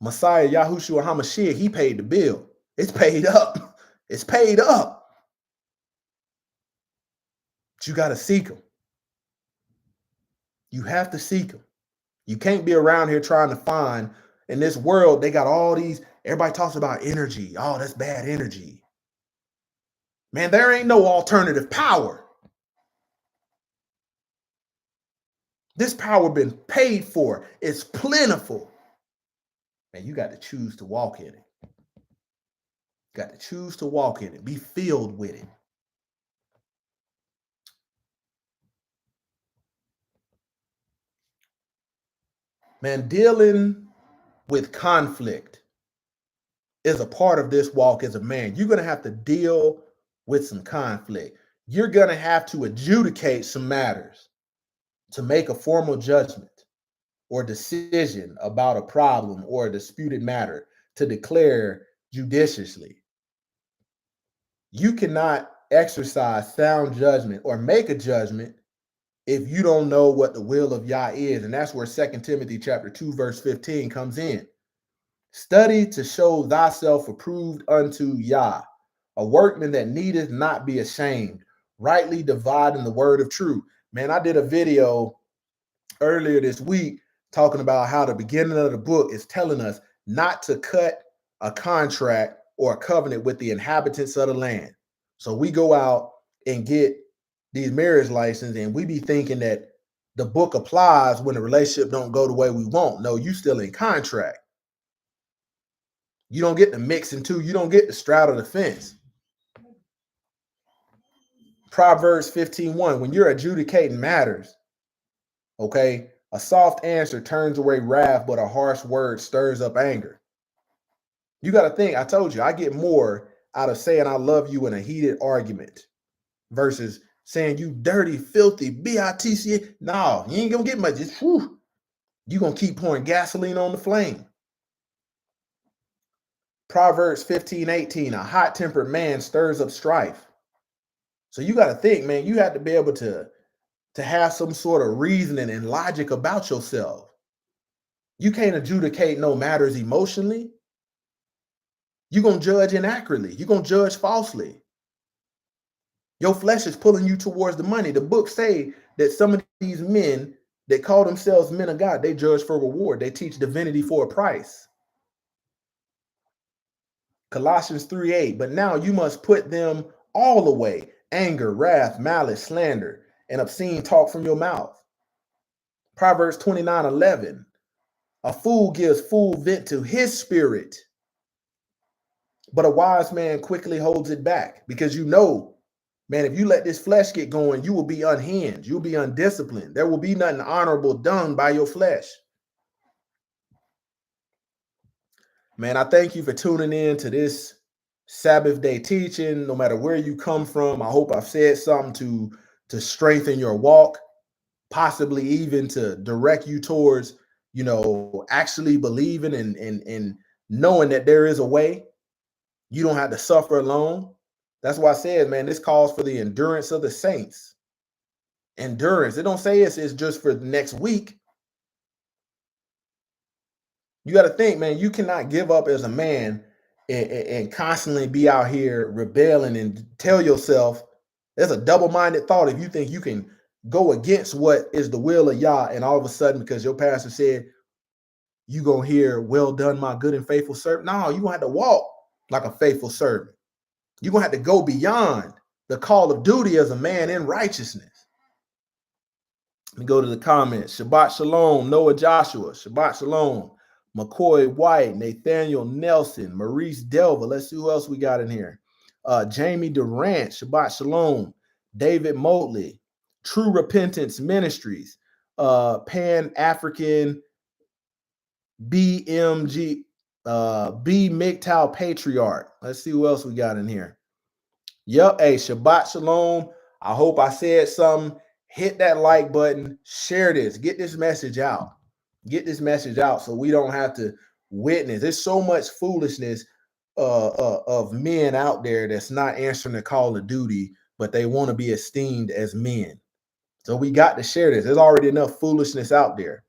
Messiah Yahushua HaMashiach, he paid the bill. It's paid up. It's paid up. But you got to seek him. You have to seek him. You can't be around here trying to find, in this world, they got all these, everybody talks about energy. Oh, that's bad energy. Man, there ain't no alternative power. This power been paid for. It's plentiful. And you got to choose to walk in it. You got to choose to walk in it. Be filled with it. Man, dealing with conflict is a part of this walk as a man. You're going to have to deal with some conflict. You're going to have to adjudicate some matters to make a formal judgment or decision about a problem or a disputed matter, to declare judiciously. You cannot exercise sound judgment or make a judgment if you don't know what the will of Yah is. And that's where 2 Timothy chapter 2, verse 15 comes in. Study to show thyself approved unto Yah, a workman that needeth not be ashamed, rightly dividing the word of truth. Man, I did a video earlier this week talking about how the beginning of the book is telling us not to cut a contract or a covenant with the inhabitants of the land. So we go out and get these marriage licenses, and we be thinking that the book applies when the relationship don't go the way we want. No, you still in contract. You don't get to mix into, you don't get to straddle the fence. Proverbs 15:1, when you're adjudicating matters, okay, a soft answer turns away wrath, but a harsh word stirs up anger. You got to think, I told you, I get more out of saying I love you in a heated argument versus saying you dirty, filthy, B-I-T-C. No, you ain't going to get much. You're going to keep pouring gasoline on the flame. Proverbs 15:18, a hot-tempered man stirs up strife. So you got to think, man, you have to be able to have some sort of reasoning and logic about yourself. You can't adjudicate no matters emotionally. You're going to judge inaccurately. You're going to judge falsely. Your flesh is pulling you towards the money. The books say that some of these men that call themselves men of God, they judge for reward. They teach divinity for a price. Colossians 3:8, but now you must put them all away: anger, wrath, malice, slander, and obscene talk from your mouth. Proverbs 29:11, a fool gives full vent to his spirit, but a wise man quickly holds it back. Because you know, man, if you let this flesh get going, you will be unhinged. You'll be undisciplined. There will be nothing honorable done by your flesh. Man, I thank you for tuning in to this Sabbath Day teaching. No matter where you come from, I hope I've said something to strengthen your walk, possibly even to direct you towards, actually believing and knowing that there is a way. You don't have to suffer alone. That's why I said, man, this calls for the endurance of the saints. Endurance. It don't say it's just for the next week. You got to think, man, you cannot give up as a man and constantly be out here rebelling and tell yourself, there's a double-minded thought if you think you can go against what is the will of Yah, and all of a sudden, because your pastor said, you gonna hear, well done, my good and faithful servant. No, you're gonna have to walk like a faithful servant. You're gonna have to go beyond the call of duty as a man in righteousness. Let me go to the comments. Shabbat Shalom, Noah Joshua. Shabbat Shalom, McCoy White, Nathaniel Nelson, Maurice Delva. Let's see who else we got in here. Jamie Durant, Shabbat Shalom, David Motley, True Repentance Ministries, Pan-African BMG, B MGTOW Patriarch. Let's see who else we got in here. Yep, hey, Shabbat Shalom. I hope I said something. Hit that like button, share this, get this message out. Get this message out so we don't have to witness. There's so much foolishness of men out there that's not answering the call of duty, but they want to be esteemed as men. So we got to share this. There's already enough foolishness out there.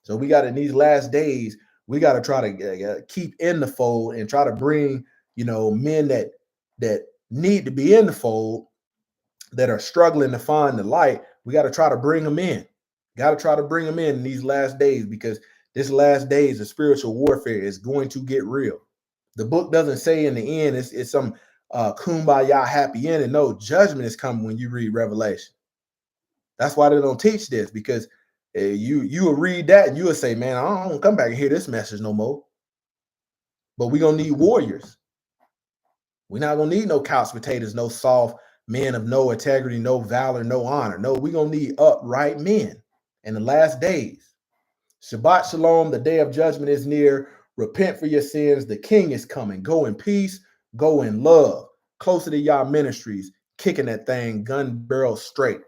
So we got, in these last days, we got to try to keep in the fold and try to bring, men that need to be in the fold, that are struggling to find the light. We got to try to bring them in. Got to try to bring them in these last days, because this last days of spiritual warfare is going to get real. The book doesn't say in the end it's some kumbaya happy ending. No, judgment is coming when you read Revelation. That's why they don't teach this, because you will read that and you will say, man, I don't want to come back and hear this message no more. But we're going to need warriors. We're not going to need no couch potatoes, no soft men of no integrity, no valor, no honor. No, we're going to need upright men in the last days. Shabbat Shalom, the day of judgment is near. Repent for your sins. The King is coming. Go in peace. Go in love. Closer to Yah Ministries, kicking that thing gun barrel straight.